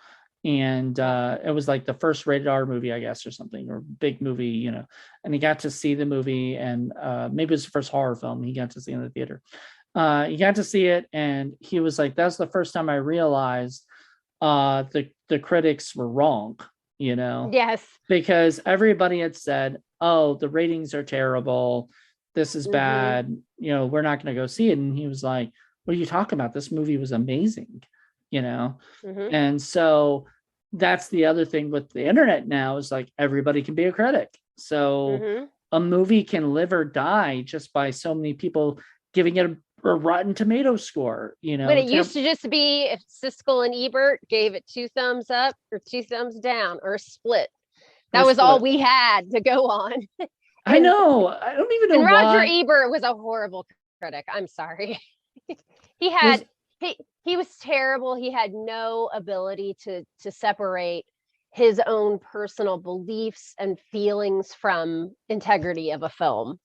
And it was like the first rated R movie, I guess, or something, or big movie, and he got to see the movie, and maybe it was the first horror film he got to see in the theater. He got to see it, and he was like, that's the first time I realized the critics were wrong, Yes. Because everybody had said, oh, the ratings are terrible, this is bad, we're not going to go see it. And he was like, what are you talking about? This movie was amazing. And so that's the other thing with the internet now, is like everybody can be a critic. So a movie can live or die just by so many people giving it a Rotten Tomato score. When it used to just be if Siskel and Ebert gave it 2 thumbs up or 2 thumbs down or a split. That was all we had to go on. I know. I don't even know. And Roger Ebert was a horrible critic. I'm sorry. He was terrible. He had no ability to separate his own personal beliefs and feelings from integrity of a film.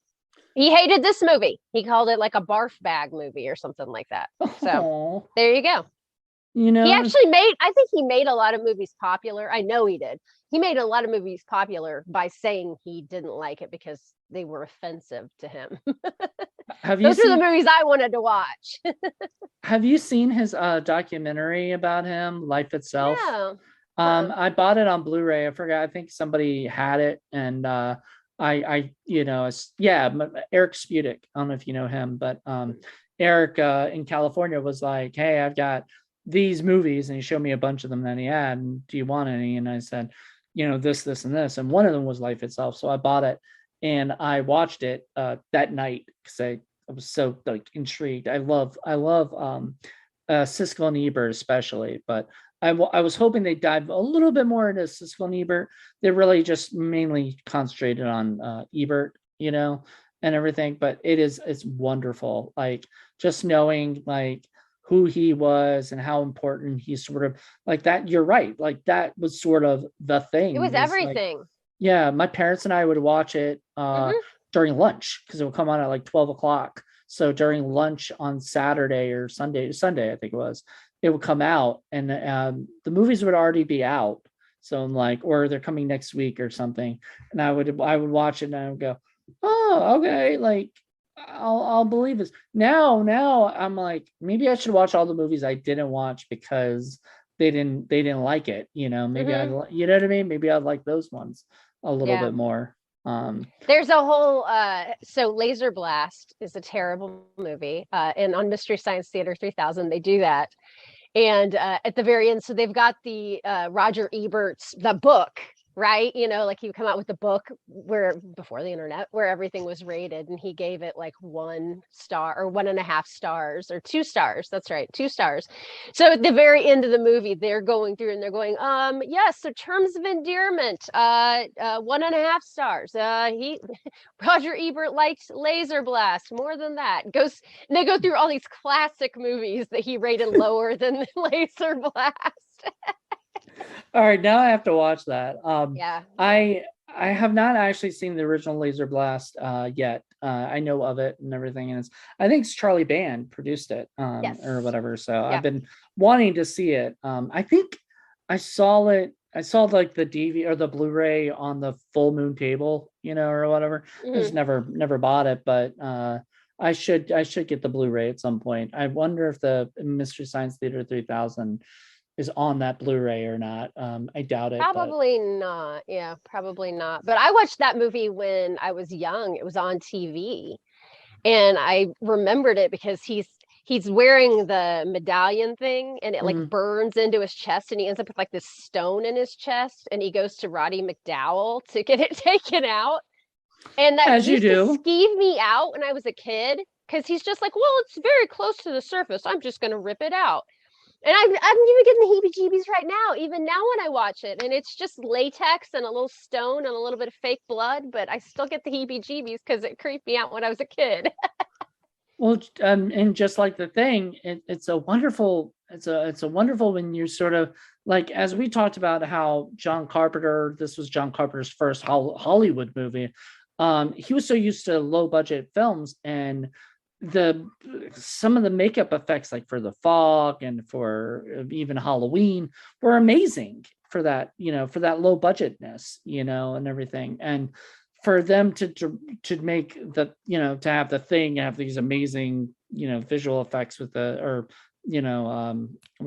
He hated this movie. He called it like a barf bag movie or something like that. So there you go. He actually he made a lot of movies popular. I know he did. He made a lot of movies popular by saying he didn't like it because they were offensive to him. Those are the movies I wanted to watch. Have you seen his documentary about him, Life Itself? No. I bought it on Blu-ray. I forgot. I think somebody had it, and Eric Spudic. I don't know if you know him, but Eric in California was like, hey, I've got these movies, and he showed me a bunch of them that he had, and do you want any? And I said, this, and this, and one of them was Life Itself. So I bought it and I watched it that night because I was so intrigued. I love Siskel and Ebert especially, but I was hoping they dive a little bit more into Siskel and Ebert. They really just mainly concentrated on Ebert, and everything. But it's wonderful. Like just knowing who he was and how important he sort of that. You're right. Like that was sort of the thing. It was everything. My parents and I would watch it during lunch because it would come on at 12 o'clock. So during lunch on Saturday or Sunday, I think it was, it would come out, and the movies would already be out. So I'm or they're coming next week or something. And I would watch it and I would go, oh, okay. I'll believe this. Now I'm maybe I should watch all the movies I didn't watch because they didn't like it. Maybe I'd, you know what I mean? Maybe I'd like those ones a little bit more. There's a whole so Laser Blast is a terrible movie, and on Mystery Science Theater 3000 they do that, and at the very end, so they've got the Roger Ebert's the book right? You know, like he would come out with the book where before the internet, where everything was rated, and he gave it like 1 star or 1.5 stars or 2 stars. That's right, 2 stars. So at the very end of the movie, they're going through and they're going, yes, so terms of endearment, 1.5 stars. He Roger Ebert liked Laser Blast more than that. Goes and they go through all these classic movies that he rated lower than Laser Blast. All right, now I have to watch that. Yeah. I have not actually seen the original Laser Blast yet. I know of it and everything, and I think it's Charlie Band produced it, Yes. or whatever. So Yeah. I've been wanting to see it. I think I saw it. I saw like the DVD or the Blu-ray on the Full Moon table, or whatever. I just never bought it, but I should get the Blu-ray at some point. I wonder if the Mystery Science Theater 3000 is on that Blu-ray or not. I doubt it. Probably not. Yeah, probably not. But I watched that movie when I was young. It was on TV. And I remembered it because he's wearing the medallion thing, and it like burns into his chest, and he ends up with like this stone in his chest, and he goes to Roddy McDowell to get it taken out. And that As you used to do. skeeve me out when I was a kid, because he's just like, well, it's very close to the surface, I'm just going to rip it out. And I'm even getting the heebie-jeebies right now, even now when I watch it. And it's just latex and a little stone and a little bit of fake blood, but I still get the heebie-jeebies because it creeped me out when I was a kid. Well, and just like The Thing, it's a wonderful when you sort of like, as we talked about how John Carpenter, this was John Carpenter's first Hollywood movie. He was so used to low budget films, and some of the makeup effects, like for The Fog and for even Halloween, were amazing for that, for that low budgetness, and everything. And for them to make the, to have The Thing have these amazing, visual effects with what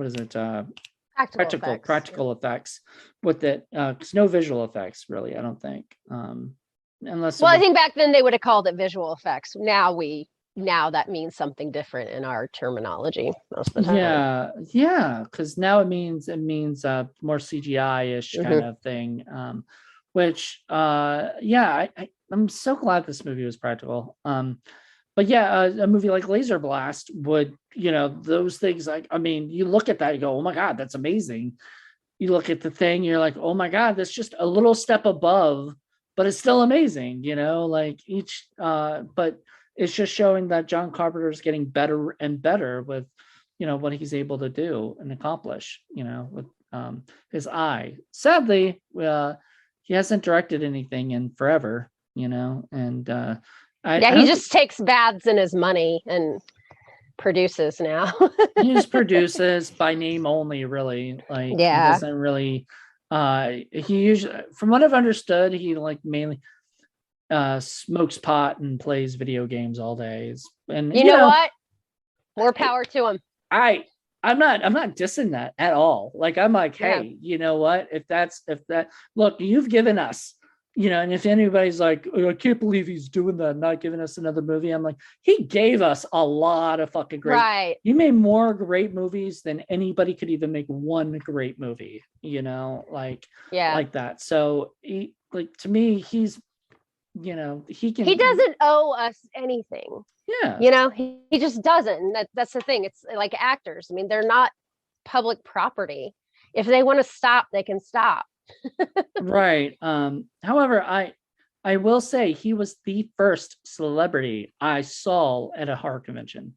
is it? Practical effects with it. Because no visual effects really, I don't think. Unless I think back then they would have called it visual effects. Now that means something different in our terminology most of the time. Yeah, because now it means more CGI-ish kind of thing. Which I'm so glad this movie was practical. But yeah, a movie like Laser Blast would, those things, like, I mean, you look at that, you go, oh my God, that's amazing. You look at The Thing, you're like, oh my God, that's just a little step above, but it's still amazing, like each, but it's just showing that John Carpenter is getting better and better with, what he's able to do and accomplish, with his eye. Sadly, he hasn't directed anything in forever, and he just takes baths in his money and produces now. He just produces by name only, really. Like, he doesn't really. He usually, from what I've understood, he like mainly smokes pot and plays video games all day. And you know what? More power to him. I'm not dissing that at all. Like, I'm like, hey, you know what? If that, look, you've given us, and if anybody's like, oh, I can't believe he's doing that, not giving us another movie, I'm like, he gave us a lot of fucking great. Right. You made more great movies than anybody could even make one great movie, like that. So to me, he's, he can. He doesn't owe us anything. Yeah. He just doesn't. And that's the thing. It's like actors. I mean, they're not public property. If they want to stop, they can stop. Right. However, I will say he was the first celebrity I saw at a horror convention.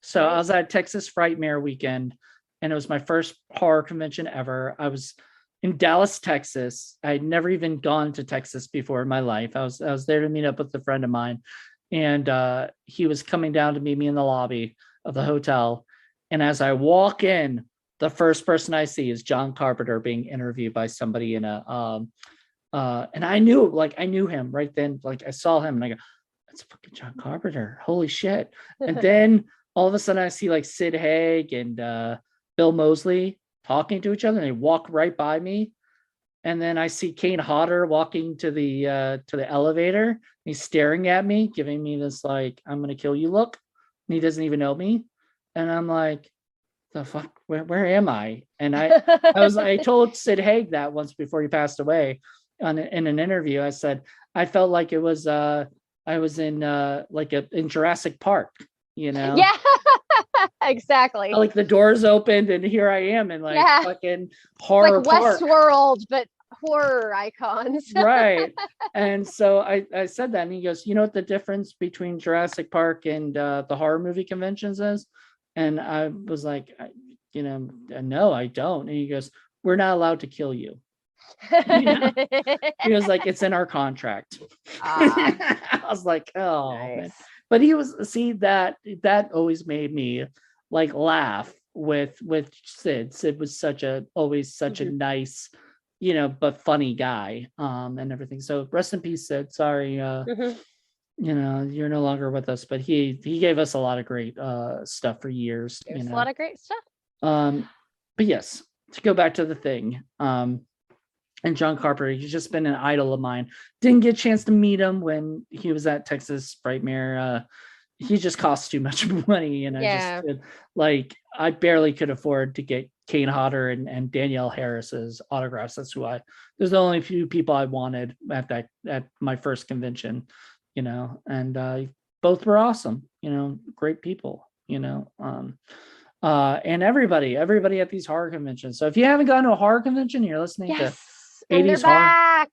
So I was at Texas Frightmare weekend, and it was my first horror convention ever. I was in Dallas, Texas. I'd never even gone to Texas before in my life. I was there to meet up with a friend of mine, and he was coming down to meet me in the lobby of the hotel. And as I walk in, the first person I see is John Carpenter being interviewed by somebody in a and I knew him right then. Like, I saw him and I go, that's fucking John Carpenter. Holy shit. And then all of a sudden I see like Sid Haig and Bill Moseley talking to each other, and they walk right by me. And then I see Kane Hodder walking to the elevator. He's staring at me, giving me this like, I'm gonna kill you look. And he doesn't even know me. And I'm like, the fuck, where am I? And I told Sid Haig that once before he passed away in an interview. I said, I felt like it was, I was in in Jurassic Park, Yeah, exactly. Like the doors opened and here I am in fucking horror like park. Westworld, but horror icons. Right. And so I said that, and he goes, you know what the difference between Jurassic Park and the horror movie conventions is? And I was like, no, I don't. And he goes, we're not allowed to kill you. He was like, it's in our contract. I was like, oh, nice. Man. But he was, that always made me like laugh with Sid. Sid was always such a nice, but funny guy, and everything. So rest in peace, Sid. Sorry, you're no longer with us, but he gave us a lot of great stuff for years. There's a lot of great stuff. But yes, to go back to the thing, and John Carpenter, he's just been an idol of mine. Didn't get a chance to meet him when he was at Texas Frightmare. He just costs too much money, and I barely could afford to get Kane Hodder and Danielle Harris's autographs. There's the only few people I wanted at my first convention, and both were awesome, great people, and everybody at these horror conventions. So if you haven't gone to a horror convention, you're listening to 80's horror.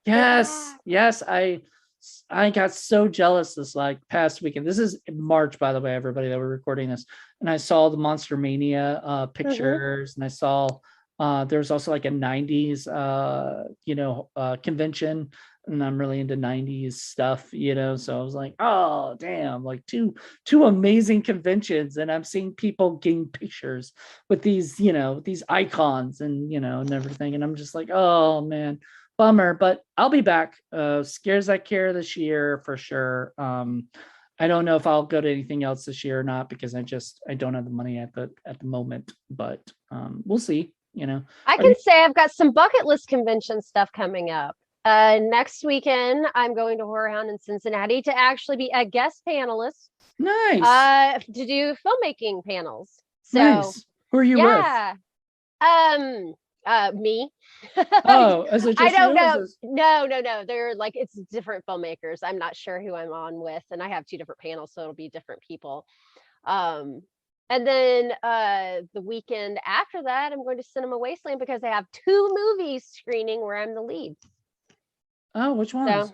Yes. I got so jealous this past weekend. This is March, by the way, everybody, that we're recording this. And I saw the Monster Mania pictures, and I saw there's also like a 90's convention, and I'm really into 90's stuff, so I was like, oh damn, like two amazing conventions, and I'm seeing people getting pictures with these these icons and and everything, and I'm just like, oh man, bummer. But I'll be back. Scares That Care this year for sure. I don't know if I'll go to anything else this year or not, because I don't have the money at the moment, but we'll see. I can say I've got some bucket list convention stuff coming up. Next weekend, I'm going to Horror Hound in Cincinnati to actually be a guest panelist. Nice. To do filmmaking panels. So, nice. Who are you with? Me. Oh, is it just I don't know. No. They're like, it's different filmmakers. I'm not sure who I'm on with, and I have 2 different panels, so it'll be different people. And then the weekend after that, I'm going to Cinema Wasteland because they have 2 movies screening where I'm the lead. Oh, which ones?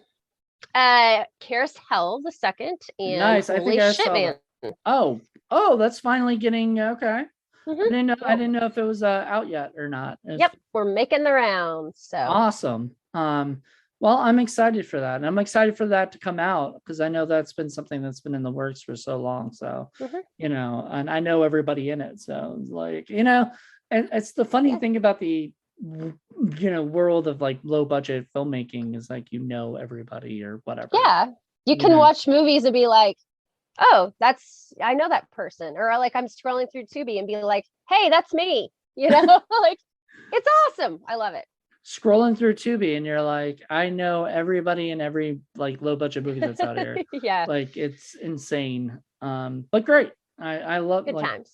So, Carousel the second, and nice. I think I saw that. Oh, that's finally getting okay. Mm-hmm. I didn't know if it was out yet or not. Yep, we're making the rounds. So awesome. Well, I'm excited for that, and I'm excited for that to come out, because I know that's been something that's been in the works for so long. So and I know everybody in it. So it's like, and it's the funny thing about the world of like low budget filmmaking is like, everybody or whatever. Yeah, you can watch movies and be like, oh, I know that person, or like I'm scrolling through Tubi and be like, hey, that's me. Like, it's awesome. I love it. Scrolling through Tubi and you're like, I know everybody in every like low budget movie that's out here. Yeah, like it's insane. But great. I love good times.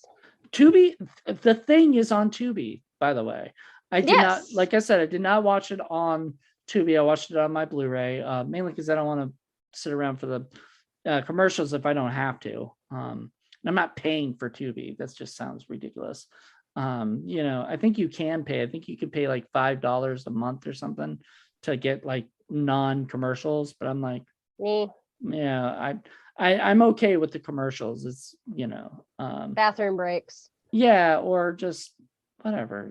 Tubi. The Thing is on Tubi, by the way. I did not, like I said, I did not watch it on Tubi. I watched it on my Blu-ray, mainly because I don't want to sit around for the commercials if I don't have to. And I'm not paying for Tubi. That just sounds ridiculous. I think you can pay. I think you could pay like $5 a month or something to get like non-commercials. But I'm like, yeah, I'm okay with the commercials. It's bathroom breaks. Yeah, or just whatever,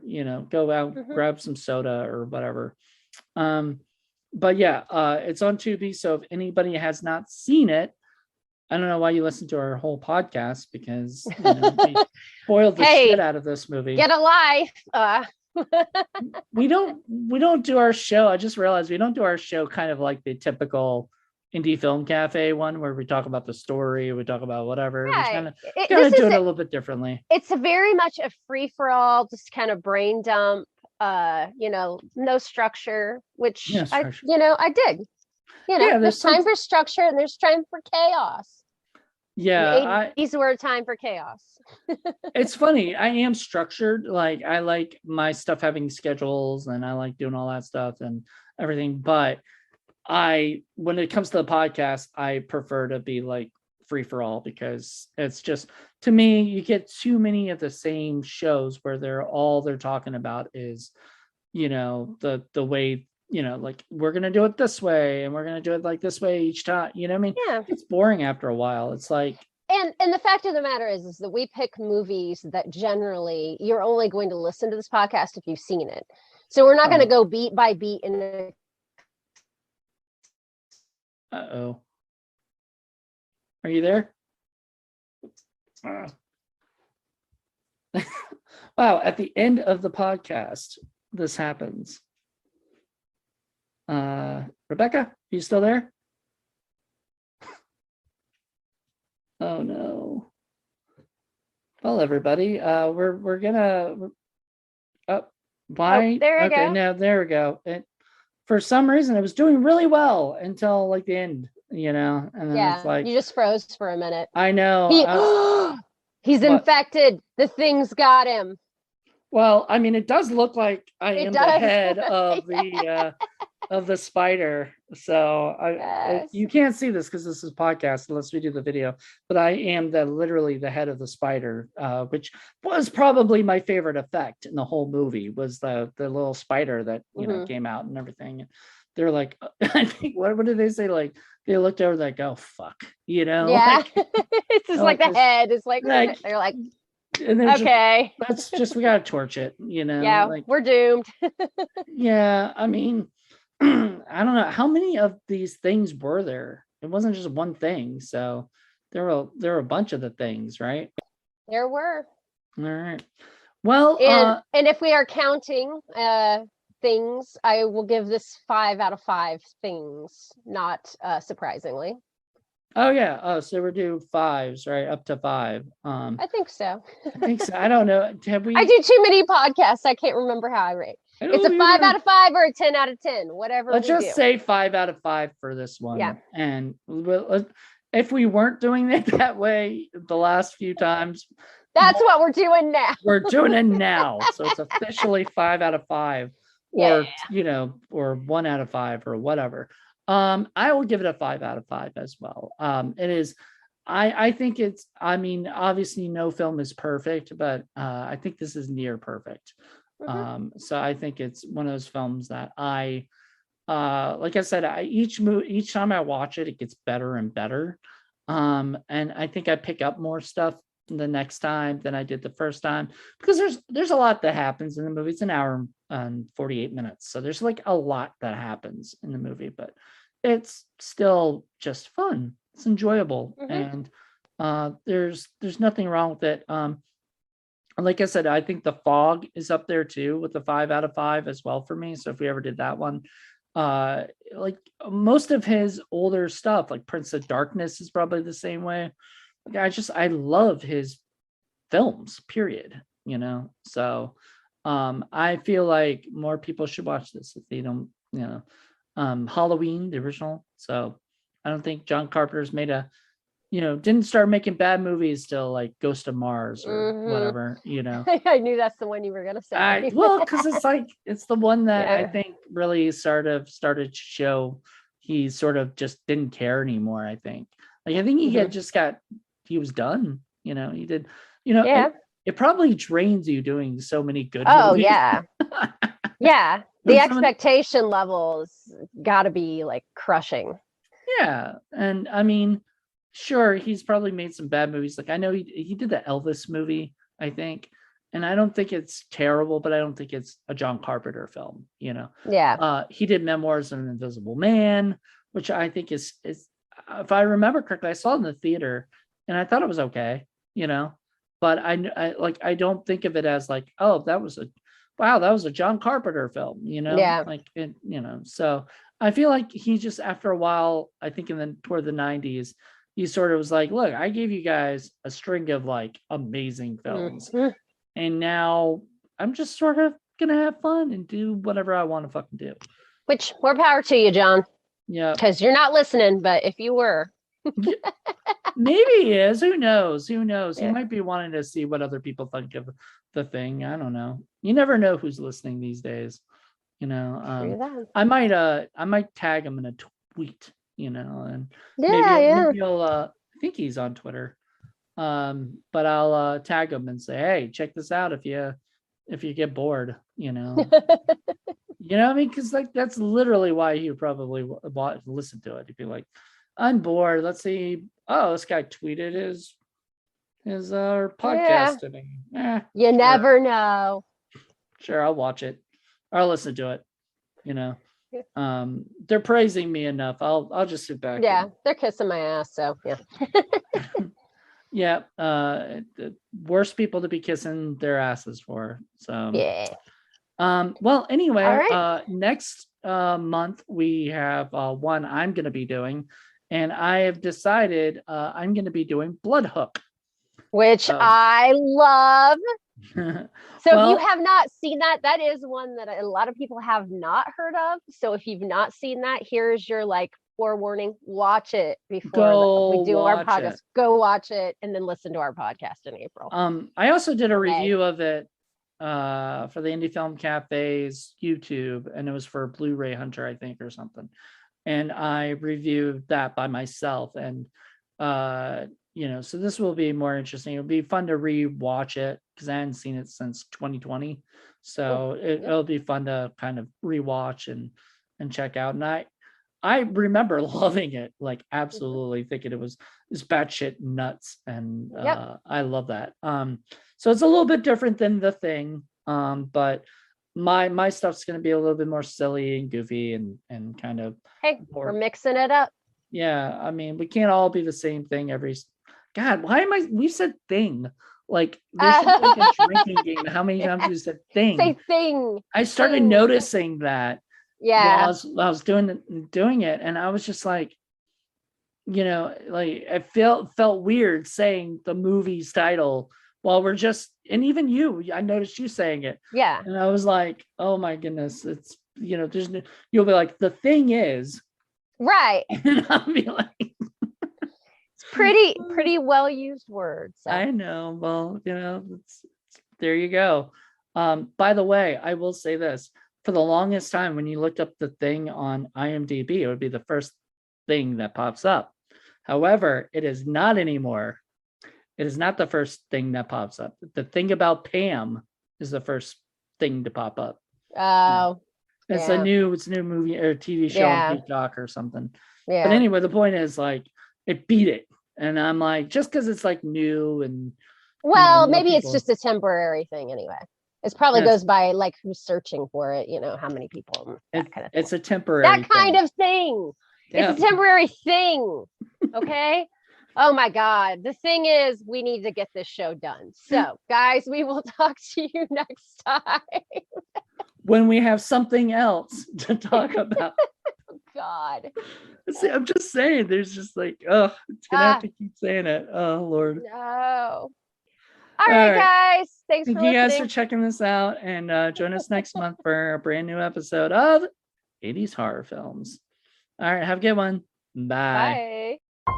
go out, grab some soda or whatever. But yeah, it's on Tubi. So if anybody has not seen it, I don't know why you listen to our whole podcast, because we spoiled the shit out of this movie. Get a life. We don't do our show. I just realized we don't do our show kind of like the typical indie film cafe one where we talk about the story, we talk about whatever. Right. We kind of do it a little bit differently. It's very much a free-for-all, just kind of brain dump, no structure, which I dig. There's time for structure and there's time for chaos. Yeah, The 80s were a time for chaos. it's funny. I am structured. Like I like my stuff having schedules and I like doing all that stuff and everything. But when it comes to the podcast, I prefer to be like free for all because it's just, to me, you get too many of the same shows where they're talking about is, the way, like we're going to do it this way and we're going to do it like this way each time. You know what I mean? Yeah. It's boring after a while. It's like, and the fact of the matter is that we pick movies that generally you're only going to listen to this podcast if you've seen it. So we're not going to go beat by beat in a. Uh-oh. Are you there? Wow, at the end of the podcast, this happens. Rebecca, are you still there? Oh no. Well, everybody, we're gonna. Why? There we okay, go. now there we go. For some reason, it was doing really well until like the end, and then it's like you just froze for a minute. I know. He's infected. The thing's got him. Well, I mean, it does look like I am the head of Yeah. of the spider. So Yes. you can't see this because this is podcast unless we do the video. But I am literally the head of the spider, which was probably my favorite effect in the whole movie. Was the little spider that came out and everything. They're like, I think what did they say? Like they looked over like, oh fuck, Yeah, like, it's just like the head is like they're like. And okay, we gotta torch it, Yeah, like, we're doomed. Yeah, I mean, I don't know how many of these things were there. It wasn't just one thing, so there were a bunch of the things, right? There were. All right. Well, and if we are counting things, I will give this 5 out of 5 things. Not surprisingly. Oh yeah. So we're due 5s, right? Up to 5. I think so. I think so. I don't know. Have we? I do too many podcasts. I can't remember how I rate. It's a 5 out of 5 or a 10 out of 10, whatever. Let's just say 5 out of 5 for this one. Yeah. And if we weren't doing it that way the last few times, that's what we're doing now. We're doing it now. So it's officially 5 out of 5, or or 1 out of 5 or whatever. I will give it a 5 out of 5 as well. It is, I think it's, I mean, obviously no film is perfect, but I think this is near perfect. So I think it's one of those films that like I said, each time I watch it, it gets better and better. And I think I pick up more stuff the next time than I did the first time, because there's a lot that happens in the movie. It's an hour and 48 minutes. So there's like a lot that happens in the movie, but it's still just fun. It's enjoyable. And there's nothing wrong with it. Like I said, I think The Fog is up there too with the 5 out of 5 as well for me. So if we ever did that one, like most of his older stuff, like Prince of Darkness is probably the same way. I love his films, period, so I feel like more people should watch this if they don't, Halloween, the original. So I don't think John Carpenter's made didn't start making bad movies till like Ghost of Mars or whatever, I knew that's the one you were gonna say. Well, because it's the one that I think really started to show he sort of just didn't care anymore. I think he was done, he did, it probably drains you doing so many good movies. Yeah the expectation levels got to be like crushing. And I mean, sure, he's probably made some bad movies. Like I know he did the Elvis movie, I think, and I don't think it's terrible, but I don't think it's a John Carpenter film, he did Memoirs of an Invisible Man, which I think is if I remember correctly, I saw it in the theater and I thought it was okay, but I don't think of it as like, oh, that was a John Carpenter film, so I feel like he just, after a while, I think toward the 90s, he sort of was like, look, I gave you guys a string of like amazing films, and now I'm just sort of gonna have fun and do whatever I want to fucking do. Which, more power to you, John. Yeah, because you're not listening, but if you were. Maybe he is. Who knows? He Yeah. might be wanting to see what other people think of the thing. I don't know. You never know who's listening these days. True that. I might tag him in a tweet, and Yeah, maybe he'll I think he's on Twitter. But I'll tag him and say, hey, check this out if you get bored, You know what I mean? Because like that's literally why he would probably listen to it. He'd be like, I'm bored. Let's see. Oh, this guy tweeted his podcast today. You sure. never know. Sure, I'll watch it. Or I'll listen to it. They're praising me enough. I'll just sit back. Yeah, they're kissing my ass. So yeah. Yeah. The worst people to be kissing their asses for. So Yeah. Well, anyway, All right. next month we have one I'm going to be doing, and I have decided I'm going to be doing Bloodhook, which I love. So well, if you have not seen that, that is one that a lot of people have not heard of. So if you've not seen that, here's your forewarning: watch it before we do our podcast. Go watch it and then listen to our podcast in April. I also did a review of it for the Indie Film Cafe's YouTube, and it was for Blu-ray Hunter, I think, or something. And I reviewed that by myself, and so this will be more interesting. It'll be fun to re-watch it because I hadn't seen it since 2020. So it'll be fun to kind of re-watch and check out. And I remember loving it, like absolutely thinking it was batshit nuts, and I love that. So it's a little bit different than The Thing, but my stuff's going to be a little bit more silly and goofy and kind of. Hey, we're mixing it up. Yeah, I mean, we can't all be the same thing every. God, why am I? We said thing. Like this is like a drinking game. How many times we said thing? Say thing. I started noticing that. Yeah, I was doing it, and I was just like, like I felt weird saying the movie's title while we're just, and even I noticed you saying it. Yeah, and I was like, oh my goodness, it's there's you'll be like, the thing is right, and I'll be like, it's pretty well used words. So. I know. Well, it's there you go. By the way, I will say this. For the longest time, when you looked up The Thing on IMDb, it would be the first thing that pops up. However, it is not anymore. It is not the first thing that pops up. The Thing About Pam is the first thing to pop up. Oh, it's a new movie or TV show on Peacock or something. Yeah. But anyway, the point is like it beat it, and I'm like, just because it's like new and maybe it's just a temporary thing anyway. It probably goes by like who's searching for it, how many people, that kind of thing. It's a temporary kind of thing. Yeah. It's a temporary thing. Okay. Oh my God. The thing is, we need to get this show done. So guys, we will talk to you next time. When we have something else to talk about. God. See, I'm just saying, there's just like, it's gonna have to keep saying it. Oh Lord. No. All right, guys. Thanks for listening. You guys for checking this out, and join us next month for a brand new episode of 80's Horror Films. All right, have a good one. Bye. Bye.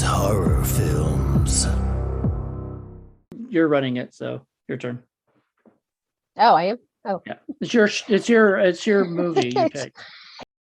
Horror films. You're running it, so your turn. Oh, I am. Oh, yeah. It's your movie you picked.